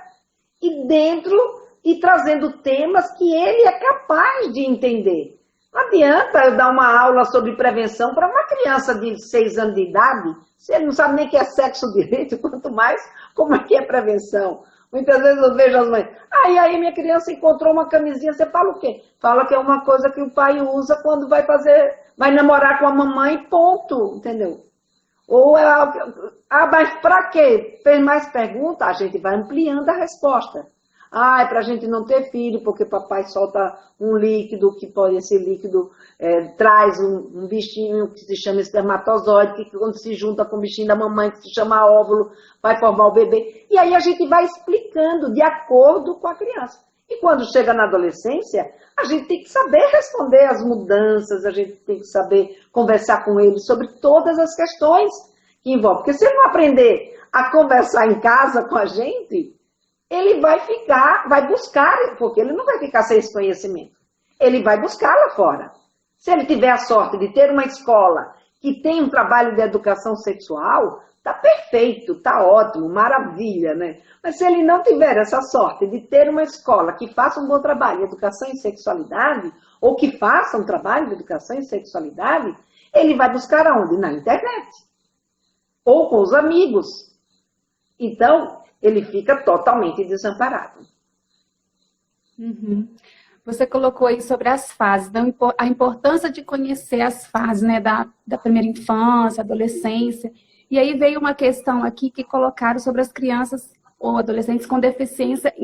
e trazendo temas que ele é capaz de entender. Não adianta eu dar uma aula sobre prevenção para uma criança de 6 anos de idade, se ele não sabe nem o que é sexo direito, quanto mais como é que é prevenção. Muitas vezes eu vejo as mães, aí minha criança encontrou uma camisinha, você fala o quê? Fala que é uma coisa que o pai usa quando vai namorar com a mamãe, ponto, entendeu? Ou mas pra quê? Fez mais perguntas? A gente vai ampliando a resposta. É pra gente não ter filho, porque papai solta um líquido, que pode esse líquido traz um bichinho que se chama espermatozoide, que quando se junta com o bichinho da mamãe, que se chama óvulo, vai formar o bebê. E aí a gente vai explicando de acordo com a criança. E quando chega na adolescência, a gente tem que saber responder às mudanças, a gente tem que saber conversar com ele sobre todas as questões que envolvem. Porque se ele não aprender a conversar em casa com a gente, ele vai buscar, porque ele não vai ficar sem esse conhecimento. Ele vai buscar lá fora. Se ele tiver a sorte de ter uma escola que tem um trabalho de educação sexual, tá perfeito, tá ótimo, maravilha, né? Mas se ele não tiver essa sorte de ter uma escola que faça um bom trabalho de educação e sexualidade, ou que faça um trabalho de educação e sexualidade, ele vai buscar aonde? Na internet. Ou com os amigos. Então, ele fica totalmente desamparado. Uhum. Você colocou aí sobre as fases, a importância de conhecer as fases, né, da primeira infância, adolescência. E aí veio uma questão aqui que colocaram sobre as crianças ou adolescentes com deficiência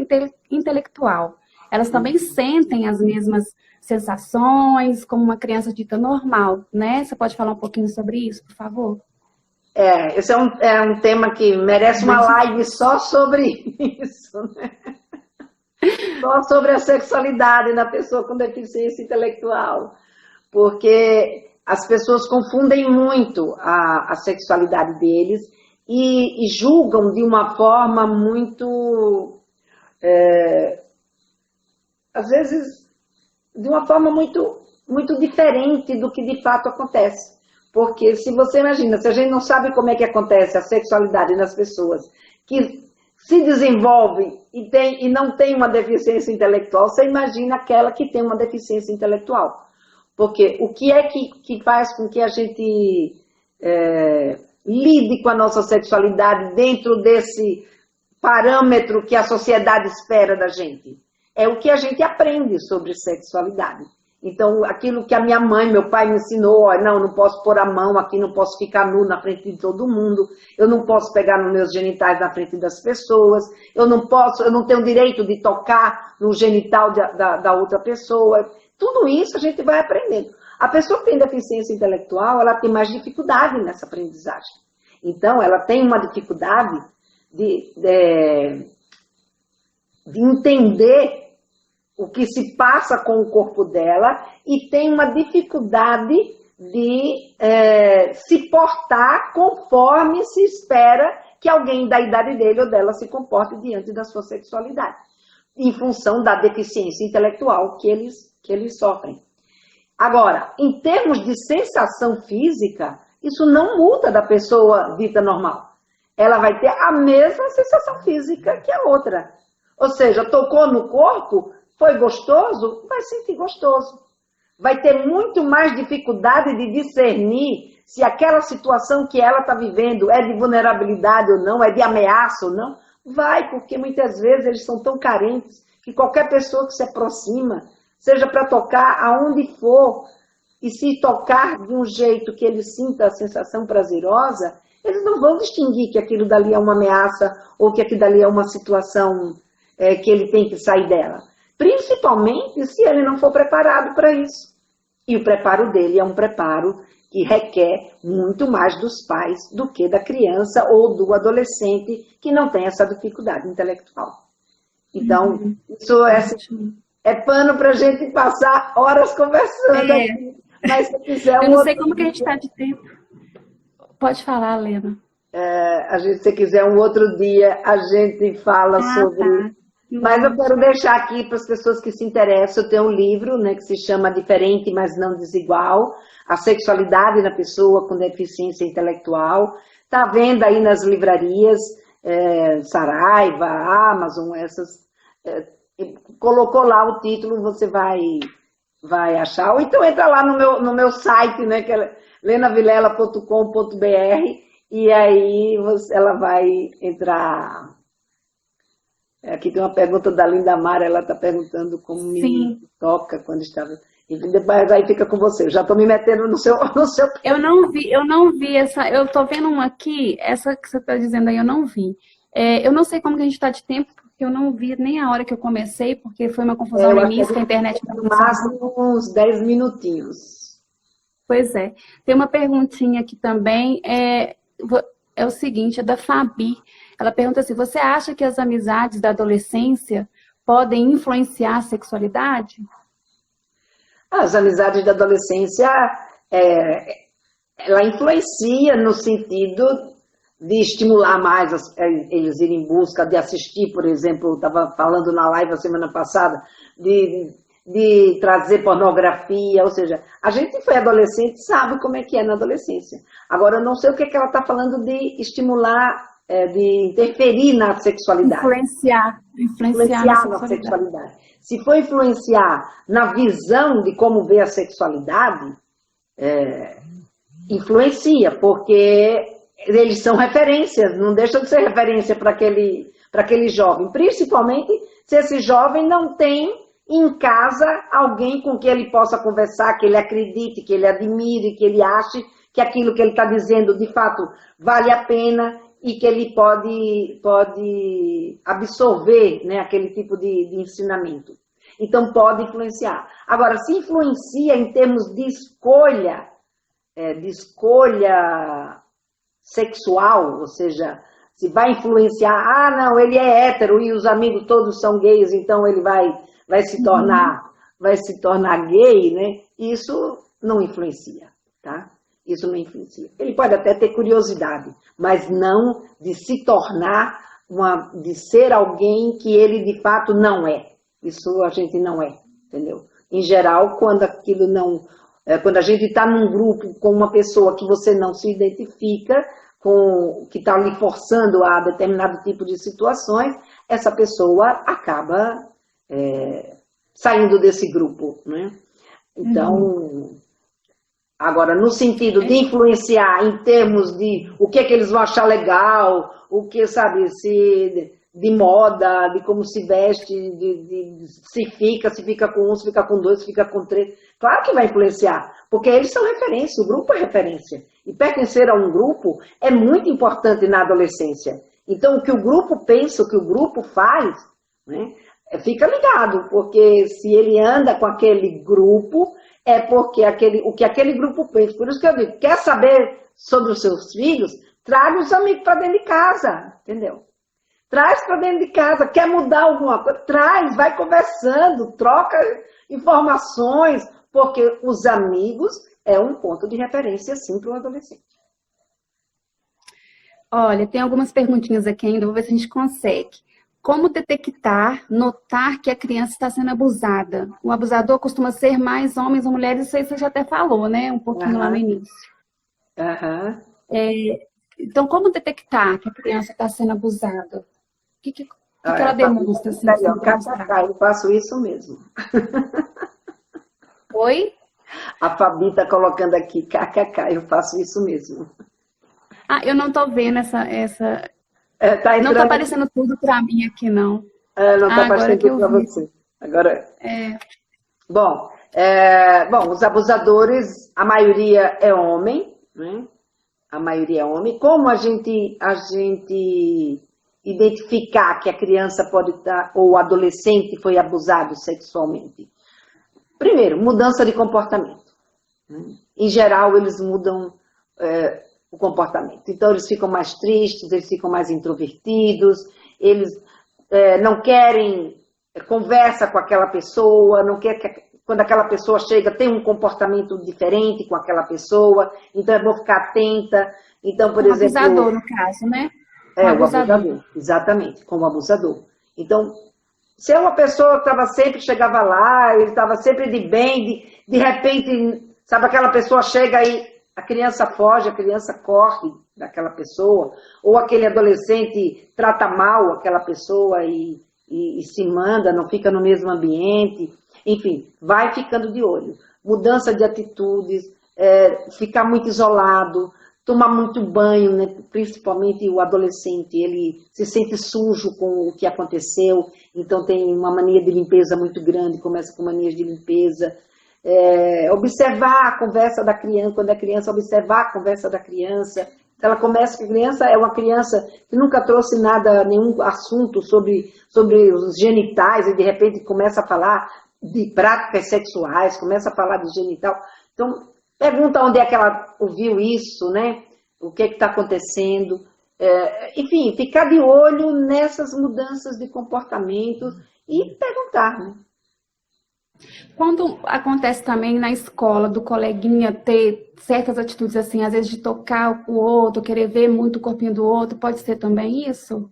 intelectual. Elas também sentem as mesmas sensações como uma criança dita normal, né? Você pode falar um pouquinho sobre isso, por favor? Esse é um tema que merece uma live só sobre isso, né? Só sobre a sexualidade na pessoa com deficiência intelectual. Porque as pessoas confundem muito a sexualidade deles e julgam de uma forma muito... às vezes, de uma forma muito, muito diferente do que de fato acontece. Porque se você imagina, se a gente não sabe como é que acontece a sexualidade nas pessoas que se desenvolve e não tem uma deficiência intelectual, você imagina aquela que tem uma deficiência intelectual. Porque o que é que faz com que a gente lide com a nossa sexualidade dentro desse parâmetro que a sociedade espera da gente? É o que a gente aprende sobre sexualidade. Então, aquilo que a minha mãe, meu pai me ensinou, não posso pôr a mão aqui, não posso ficar nu na frente de todo mundo, eu não posso pegar nos meus genitais na frente das pessoas, eu não tenho direito de tocar no genital da outra pessoa. Tudo isso a gente vai aprendendo. A pessoa que tem deficiência intelectual, ela tem mais dificuldade nessa aprendizagem. Então, ela tem uma dificuldade de entender o que se passa com o corpo dela e tem uma dificuldade de se portar conforme se espera que alguém da idade dele ou dela se comporte diante da sua sexualidade, em função da deficiência intelectual que eles sofrem. Agora, em termos de sensação física, isso não muda da pessoa dita normal. Ela vai ter a mesma sensação física que a outra. Ou seja, tocou no corpo, foi gostoso? Vai sentir gostoso. Vai ter muito mais dificuldade de discernir se aquela situação que ela está vivendo é de vulnerabilidade ou não, é de ameaça ou não. Vai, porque muitas vezes eles são tão carentes que qualquer pessoa que se aproxima, seja para tocar aonde for, e se tocar de um jeito que ele sinta a sensação prazerosa, eles não vão distinguir que aquilo dali é uma ameaça ou que aquilo dali é uma situação que ele tem que sair dela. Principalmente se ele não for preparado para isso. E o preparo dele é um preparo que requer muito mais dos pais do que da criança ou do adolescente que não tem essa dificuldade intelectual. Então, isso é pano para a gente passar horas conversando aqui. Mas se quiser eu não sei como que a gente está de tempo. Pode falar, Lena. Se quiser um outro dia, a gente fala sobre... Tá. Mas eu quero deixar aqui para as pessoas que se interessam, eu tenho um livro, né, que se chama Diferente, mas não Desigual, a sexualidade na pessoa com deficiência intelectual. Está à venda aí nas livrarias, Saraiva, Amazon, essas. Colocou lá o título, você vai achar. Ou então entra lá no meu site, né, que é lenavilela.com.br, e aí ela vai entrar... Aqui tem uma pergunta da Linda Mara, ela está perguntando como me toca quando estava... Depois aí fica com você, eu já estou me metendo no seu... Eu não vi essa... Eu estou vendo uma aqui, essa que você está dizendo aí, eu não vi. Eu não sei como que a gente está de tempo, porque eu não vi nem a hora que eu comecei, porque foi uma confusão no início, que a internet... No máximo uns 10 minutinhos. Pois é. Tem uma perguntinha aqui também, é o seguinte, é da Fabi. Ela pergunta assim, você acha que as amizades da adolescência podem influenciar a sexualidade? As amizades da adolescência, ela influencia no sentido de estimular mais eles irem em busca de assistir, por exemplo, eu estava falando na live a semana passada, de trazer pornografia, ou seja, a gente foi adolescente, sabe como é que é na adolescência. Agora, eu não sei o que ela está falando de estimular, de interferir na sexualidade. Influenciar na sexualidade. Se for influenciar na visão de como vê a sexualidade, influencia, porque eles são referências, não deixam de ser referência para aquele jovem, principalmente se esse jovem não tem em casa alguém com quem ele possa conversar, que ele acredite, que ele admire, que ele ache que aquilo que ele está dizendo de fato vale a pena e que ele pode absorver, né, aquele tipo de ensinamento. Então pode influenciar. Agora, se influencia em termos de escolha sexual, ou seja, se vai influenciar, não, ele é hétero e os amigos todos são gays, então ele vai se tornar gay, né? Isso não influencia, tá? Isso não influencia. Ele pode até ter curiosidade, mas não de se tornar, de ser alguém que ele de fato não é. Isso a gente não é, entendeu? Em geral, quando aquilo não... Quando a gente está num grupo com uma pessoa que você não se identifica, que está lhe forçando a determinado tipo de situações, essa pessoa acaba saindo desse grupo, né? Então, agora, no sentido de influenciar em termos de o que é que eles vão achar legal, o que, sabe, de moda, de como se veste, se fica com um, se fica com dois, se fica com três. Claro que vai influenciar, porque eles são referência, o grupo é referência. E pertencer a um grupo é muito importante na adolescência. Então, o que o grupo pensa, o que o grupo faz, né, fica ligado, porque se ele anda com aquele grupo, é porque o que aquele grupo pensa. Por isso que eu digo, quer saber sobre os seus filhos? Traga os amigos para dentro de casa, entendeu? Traz para dentro de casa, quer mudar alguma coisa? Traz, vai conversando, troca informações, porque os amigos é um ponto de referência, sim, para o adolescente. Olha, tem algumas perguntinhas aqui ainda, vou ver se a gente consegue. Como detectar, notar que a criança está sendo abusada? O abusador costuma ser mais homens ou mulheres, isso aí você já até falou, né? Um pouquinho lá no início. Então, como detectar que a criança está sendo abusada? O que ela demonstra? Assim, eu faço isso mesmo. Oi? A Fabi está colocando aqui, kkk, eu faço isso mesmo. Eu não estou vendo essa... Tá não está aparecendo tudo para mim aqui, não. Não está aparecendo tudo para você. Agora... Bom, os abusadores, a maioria é homem, né? A maioria é homem. Como a gente identificar que a criança pode estar, ou o adolescente foi abusado sexualmente? Primeiro, mudança de comportamento. Em geral, eles mudam o comportamento. Então, eles ficam mais tristes, eles ficam mais introvertidos, eles não querem conversa com aquela pessoa, não quer que quando aquela pessoa chega tem um comportamento diferente com aquela pessoa, então eu vou ficar atenta. Então, por exemplo... abusador, no caso, né? O abusador, exatamente, como abusador. Então, se é uma pessoa que sempre chegava lá, ele estava sempre de bem, de repente, sabe, aquela pessoa chega e a criança foge, a criança corre daquela pessoa, ou aquele adolescente trata mal aquela pessoa e se manda, não fica no mesmo ambiente, enfim, vai ficando de olho. Mudança de atitudes, ficar muito isolado, tomar muito banho, né? Principalmente o adolescente, ele se sente sujo com o que aconteceu, então tem uma mania de limpeza muito grande, começa com manias de limpeza. Observar a conversa da criança, quando é criança, observar a conversa da criança. Ela começa que a criança é uma criança que nunca trouxe nada, nenhum assunto sobre os genitais, e de repente começa a falar de práticas sexuais, começa a falar de genital. Então, pergunta onde é que ela ouviu isso, né? O que está acontecendo. Enfim, ficar de olho nessas mudanças de comportamento e perguntar, né? Quando acontece também na escola do coleguinha ter certas atitudes assim, às vezes de tocar o outro, querer ver muito o corpinho do outro, pode ser também isso?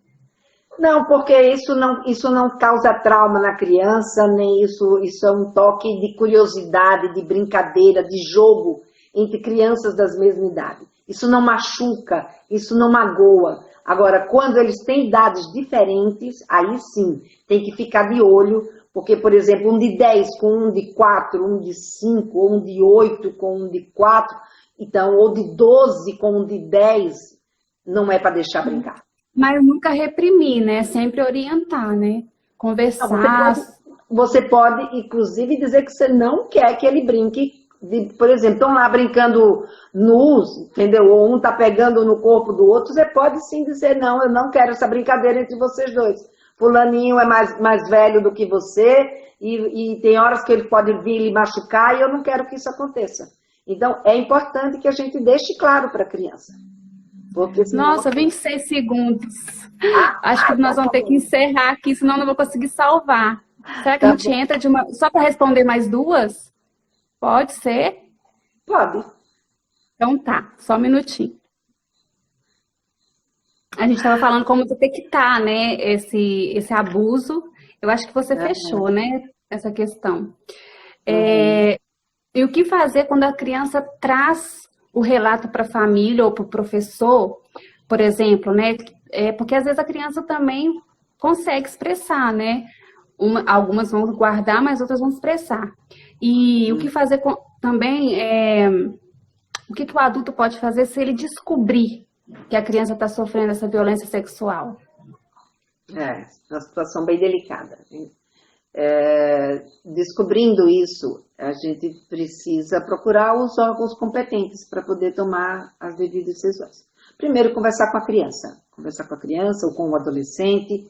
Não, porque isso não causa trauma na criança, nem isso é um toque de curiosidade, de brincadeira, de jogo entre crianças das mesmas idades. Isso não machuca, isso não magoa. Agora, quando eles têm idades diferentes, aí sim, tem que ficar de olho, porque, por exemplo, um de 10 com um de 4, um de 5, ou um de 8 com um de 4, então, ou de 12 com um de 10, não é para deixar brincar. Mas nunca reprimir, né? Sempre orientar, né? Conversar. Você pode, inclusive, dizer que você não quer que ele brinque. Por exemplo, estão lá brincando nus, entendeu? Ou um está pegando no corpo do outro, você pode sim dizer, não, eu não quero essa brincadeira entre vocês dois. Fulaninho é mais velho do que você e tem horas que ele pode vir lhe machucar e eu não quero que isso aconteça. Então, é importante que a gente deixe claro para a criança. Nossa, 26 segundos. Acho que nós vamos ter que encerrar aqui, senão eu não vou conseguir salvar. Será que a gente entra de uma... Só para responder mais duas? Pode ser? Pode. Então tá, só um minutinho. A gente estava falando como detectar, né, esse abuso. Eu acho que você fechou, né, essa questão. E o que fazer quando a criança traz o relato para a família ou para o professor, por exemplo, né? Porque às vezes a criança também consegue expressar, né? Algumas vão guardar, mas outras vão expressar. E o que fazer também o que o adulto pode fazer se ele descobrir que a criança está sofrendo essa violência sexual? É uma situação bem delicada. Descobrindo isso, a gente precisa procurar os órgãos competentes para poder tomar as devidas decisões. Primeiro, conversar com a criança ou com o adolescente,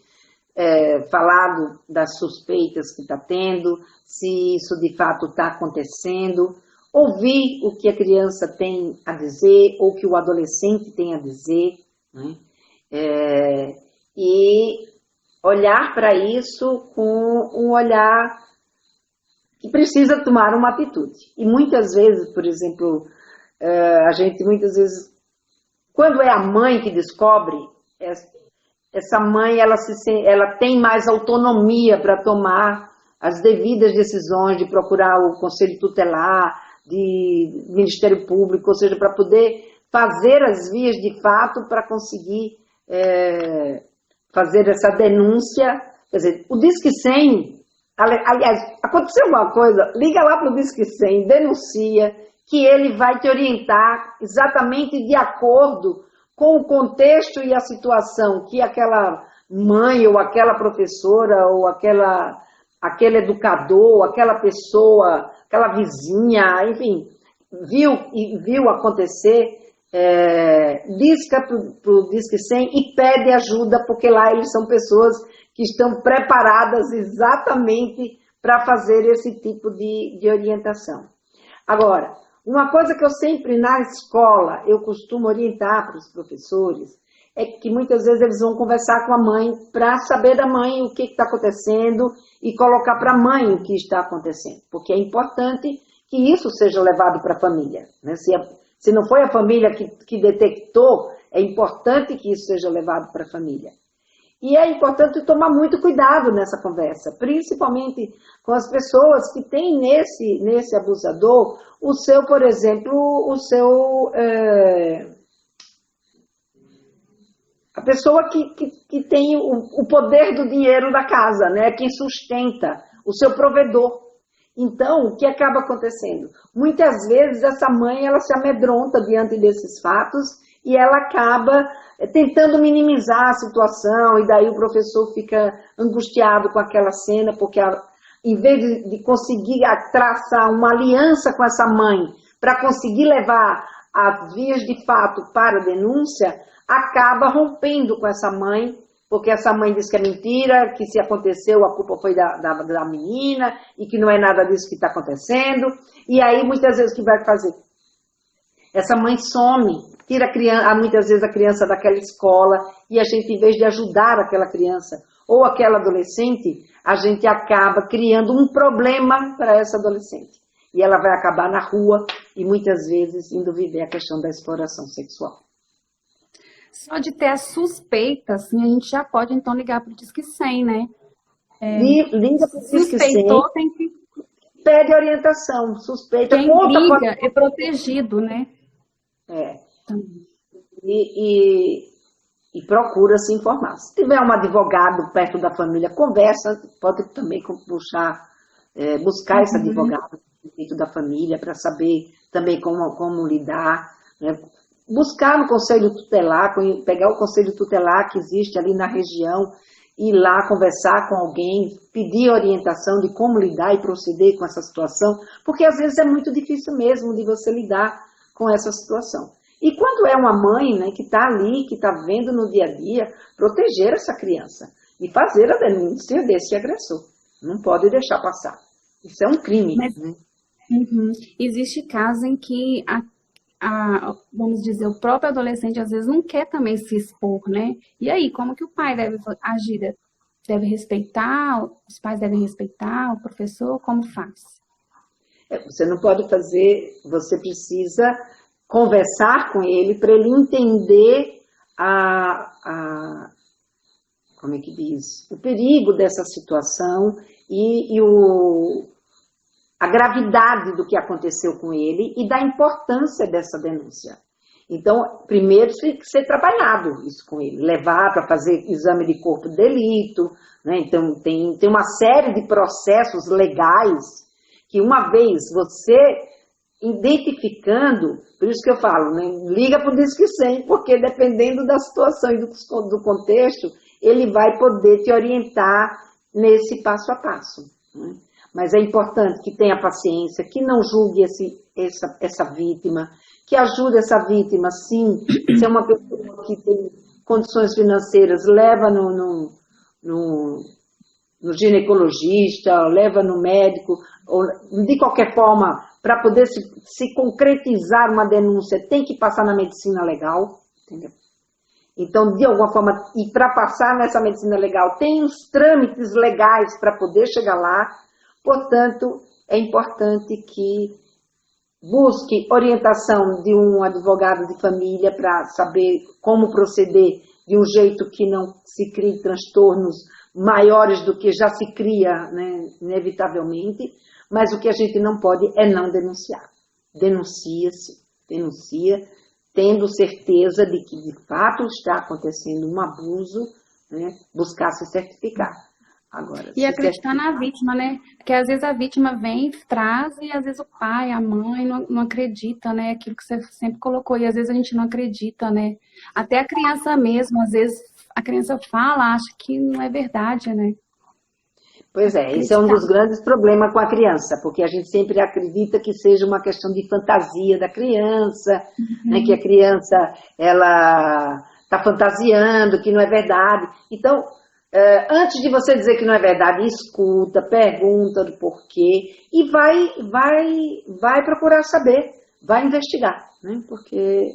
falar das suspeitas que está tendo, se isso de fato está acontecendo, ouvir o que a criança tem a dizer ou que o adolescente tem a dizer, né? E olhar para isso com um olhar que precisa tomar uma atitude. E muitas vezes, por exemplo, a gente muitas vezes, quando é a mãe que descobre, essa mãe ela tem mais autonomia para tomar as devidas decisões, de procurar o conselho tutelar, de Ministério Público, ou seja, para poder fazer as vias de fato para conseguir fazer essa denúncia. Quer dizer, o Disque 100, aliás, aconteceu uma coisa, liga lá para o Disque 100, denuncia, que ele vai te orientar exatamente de acordo com o contexto e a situação que aquela mãe ou aquela professora ou aquele educador, aquela pessoa, aquela vizinha, enfim, viu acontecer, disca para o Disque 100 e pede ajuda, porque lá eles são pessoas que estão preparadas exatamente para fazer esse tipo de orientação. Agora, Uma coisa que eu sempre, na escola, eu costumo orientar para os professores, é que muitas vezes eles vão conversar com a mãe para saber da mãe o que está acontecendo e colocar para a mãe o que está acontecendo. Porque é importante que isso seja levado para a família, né? Se não foi a família que detectou, é importante que isso seja levado para a família. E é importante tomar muito cuidado nessa conversa, principalmente com as pessoas que têm nesse abusador o seu, por exemplo, a pessoa que tem o poder do dinheiro da casa, né? Quem sustenta, o seu provedor. Então, o que acaba acontecendo? Muitas vezes essa mãe ela se amedronta diante desses fatos e ela acaba tentando minimizar a situação, e daí o professor fica angustiado com aquela cena, porque em vez de conseguir traçar uma aliança com essa mãe para conseguir levar as vias de fato para a denúncia, acaba rompendo com essa mãe, porque essa mãe diz que é mentira, que se aconteceu a culpa foi da menina, e que não é nada disso que está acontecendo. E aí muitas vezes o que vai fazer? Essa mãe some, tira muitas vezes a criança daquela escola, e a gente, em vez de ajudar aquela criança ou aquela adolescente, a gente acaba criando um problema para essa adolescente. E ela vai acabar na rua e muitas vezes indo viver a questão da exploração sexual. Só de ter a suspeita, assim, a gente já pode, então, ligar para o Disque 100, né? Liga para o Disque 100, suspeitou, tem que... pede orientação, suspeita, quem conta... liga é protegido, né? E procura se informar. Se tiver um advogado perto da família, conversa, pode também buscar esse advogado dentro da família para saber também como lidar, né? Buscar no conselho tutelar, pegar o conselho tutelar que existe ali na região, ir lá conversar com alguém, pedir orientação de como lidar e proceder com essa situação, porque às vezes é muito difícil mesmo de você lidar com essa situação. E quando é uma mãe, né, que está ali, que está vendo no dia a dia, proteger essa criança e fazer a denúncia desse agressor. Não pode deixar passar. Isso é um crime. Mas, né? Existe casos em que vamos dizer, o próprio adolescente às vezes não quer também se expor, né? E aí, como que o pai deve agir? Deve respeitar, os pais devem respeitar o professor? Como faz? Você não pode fazer, você precisa conversar com ele para ele entender como é que diz? O perigo dessa situação e a gravidade do que aconteceu com ele e da importância dessa denúncia. Então, primeiro tem que ser trabalhado isso com ele, levar para fazer exame de corpo de delito, né? Então, tem uma série de processos legais que uma vez você identificando, por isso que eu falo, né? Liga para o Disque 100, porque dependendo da situação e do contexto, ele vai poder te orientar nesse passo a passo, né? Mas é importante que tenha paciência, que não julgue essa vítima, que ajude essa vítima, sim. Se é uma pessoa que tem condições financeiras, leva no ginecologista, leva no médico, ou, de qualquer forma, para poder se concretizar uma denúncia, tem que passar na medicina legal, entendeu? Então, de alguma forma, e para passar nessa medicina legal, tem os trâmites legais para poder chegar lá. Portanto, é importante que busque orientação de um advogado de família para saber como proceder de um jeito que não se crie transtornos maiores do que já se cria, né, inevitavelmente, mas o que a gente não pode é não denunciar. Denuncia-se, denuncia, tendo certeza de que de fato está acontecendo um abuso, né, buscar se certificar. Agora, e acreditar na vítima, né? Porque às vezes a vítima vem, traz, e às vezes o pai, a mãe não acredita, né? Aquilo que você sempre colocou, e às vezes a gente não acredita, né? Até a criança mesmo, às vezes a criança fala, acha que não é verdade, né? Pois é, esse é um dos grandes problemas com a criança, porque a gente sempre acredita que seja uma questão de fantasia da criança, né? Que a criança, ela está fantasiando, que não é verdade. Então, antes de você dizer que não é verdade, escuta, pergunta do porquê e vai procurar saber, vai investigar, né? Porque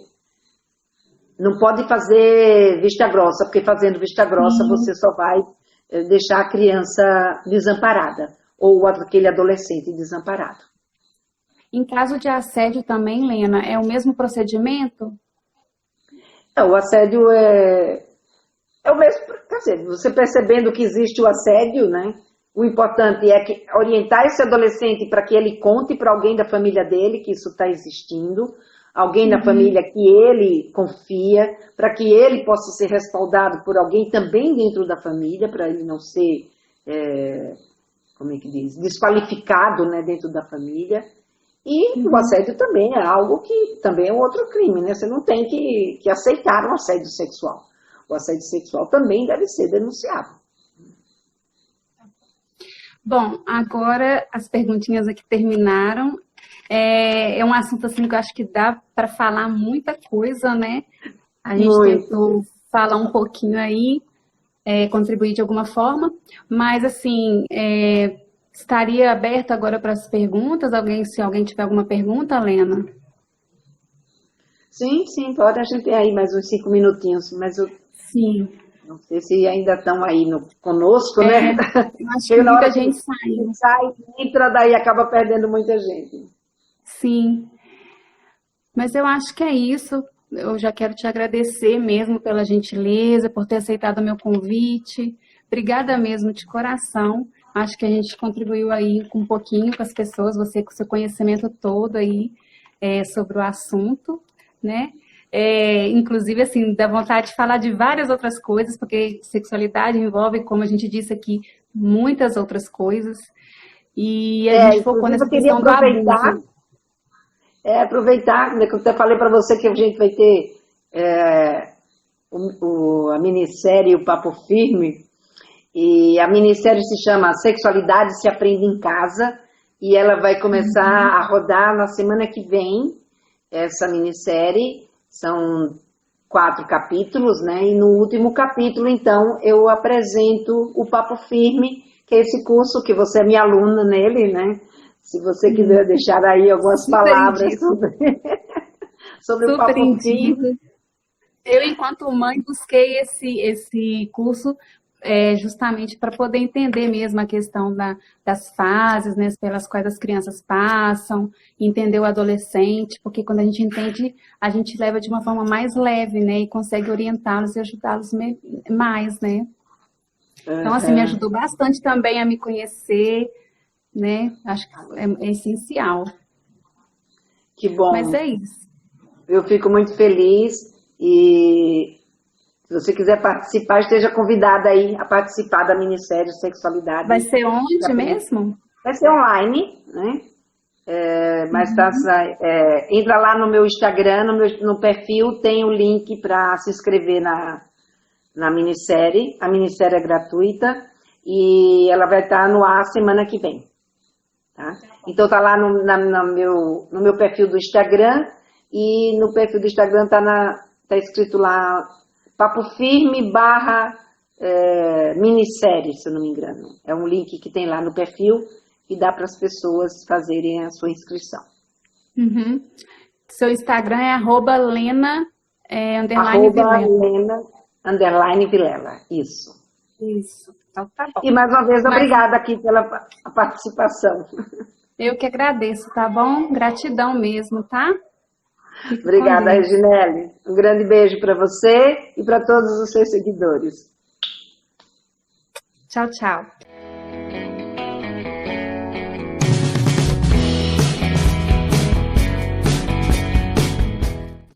não pode fazer vista grossa, porque fazendo vista grossa Sim. você só vai deixar a criança desamparada, ou aquele adolescente desamparado. Em caso de assédio também, Lena, é o mesmo procedimento? O assédio é o mesmo, quer dizer, você percebendo que existe o assédio, né? O importante é orientar esse adolescente para que ele conte para alguém da família dele que isso está existindo, alguém da família que ele confia, para que ele possa ser respaldado por alguém também dentro da família, para ele não ser, como é que diz, desqualificado, né, dentro da família. E o assédio também é algo que também é um outro crime, né? Você não tem que aceitar um assédio sexual. O assédio sexual também deve ser denunciado. Bom, agora as perguntinhas aqui terminaram. É um assunto assim que eu acho que dá para falar muita coisa, né? A gente Muito. tentou falar um pouquinho aí, contribuir de alguma forma, mas assim, estaria aberto agora para as perguntas? Se alguém tiver alguma pergunta, Lena? Sim, pode. A gente tem aí mais uns 5 minutinhos, mas eu Sim. não sei se ainda estão aí conosco, né? Eu acho que Chega na muita hora que gente saiu. sai, entra, daí acaba perdendo muita gente. Sim. Mas eu acho que é isso. Eu já quero te agradecer mesmo pela gentileza, por ter aceitado o meu convite. Obrigada mesmo, de coração. Acho que a gente contribuiu aí com um pouquinho com as pessoas, você com o seu conhecimento todo aí sobre o assunto, né? Inclusive, assim, dá vontade de falar de várias outras coisas, porque sexualidade envolve, como a gente disse aqui, muitas outras coisas. E a gente focou Inclusive eu nessa queria questão do abuso. aproveitar, né, que eu até falei para você que a gente vai ter a minissérie O Papo Firme, e a minissérie se chama Sexualidade se Aprende em Casa, e ela vai começar a rodar na semana que vem, essa minissérie, são 4 capítulos, né, e no último capítulo, então, eu apresento o Papo Firme, que é esse curso que você é minha aluna nele, né, se você quiser deixar aí algumas Super palavras indico. sobre o Super Papo indico. Firme. Eu, enquanto mãe, busquei esse curso justamente para poder entender mesmo a questão das fases, né, pelas quais as crianças passam, entender o adolescente, porque quando a gente entende, a gente leva de uma forma mais leve, né, e consegue orientá-los e ajudá-los mais, né. Então, assim, me Uhum. ajudou bastante também a me conhecer, né, acho que é essencial. Que Mas bom, é isso. eu fico muito feliz e se você quiser participar, esteja convidada aí a participar da minissérie Vai Sexualidade. ser onde mesmo? Vai ser online, né? Mas entra lá no meu Instagram, no perfil, tem o link para se inscrever na minissérie. A minissérie é gratuita e ela vai estar no ar semana que vem. Tá? Então tá lá no meu perfil do Instagram, e no perfil do Instagram tá escrito lá Papo Firme / minissérie, se eu não me engano. É um link que tem lá no perfil e dá para as pessoas fazerem a sua inscrição. Uhum. Seu Instagram é @Lena Arroba _Vilela. Lena _Vilela, isso. Isso. Então tá bom. E mais uma vez, Mas obrigada aqui pela participação. eu que agradeço, tá bom? Gratidão mesmo, tá? Fica com Obrigada, Deus. Reginele. Um grande beijo para você e para todos os seus seguidores. Tchau, tchau.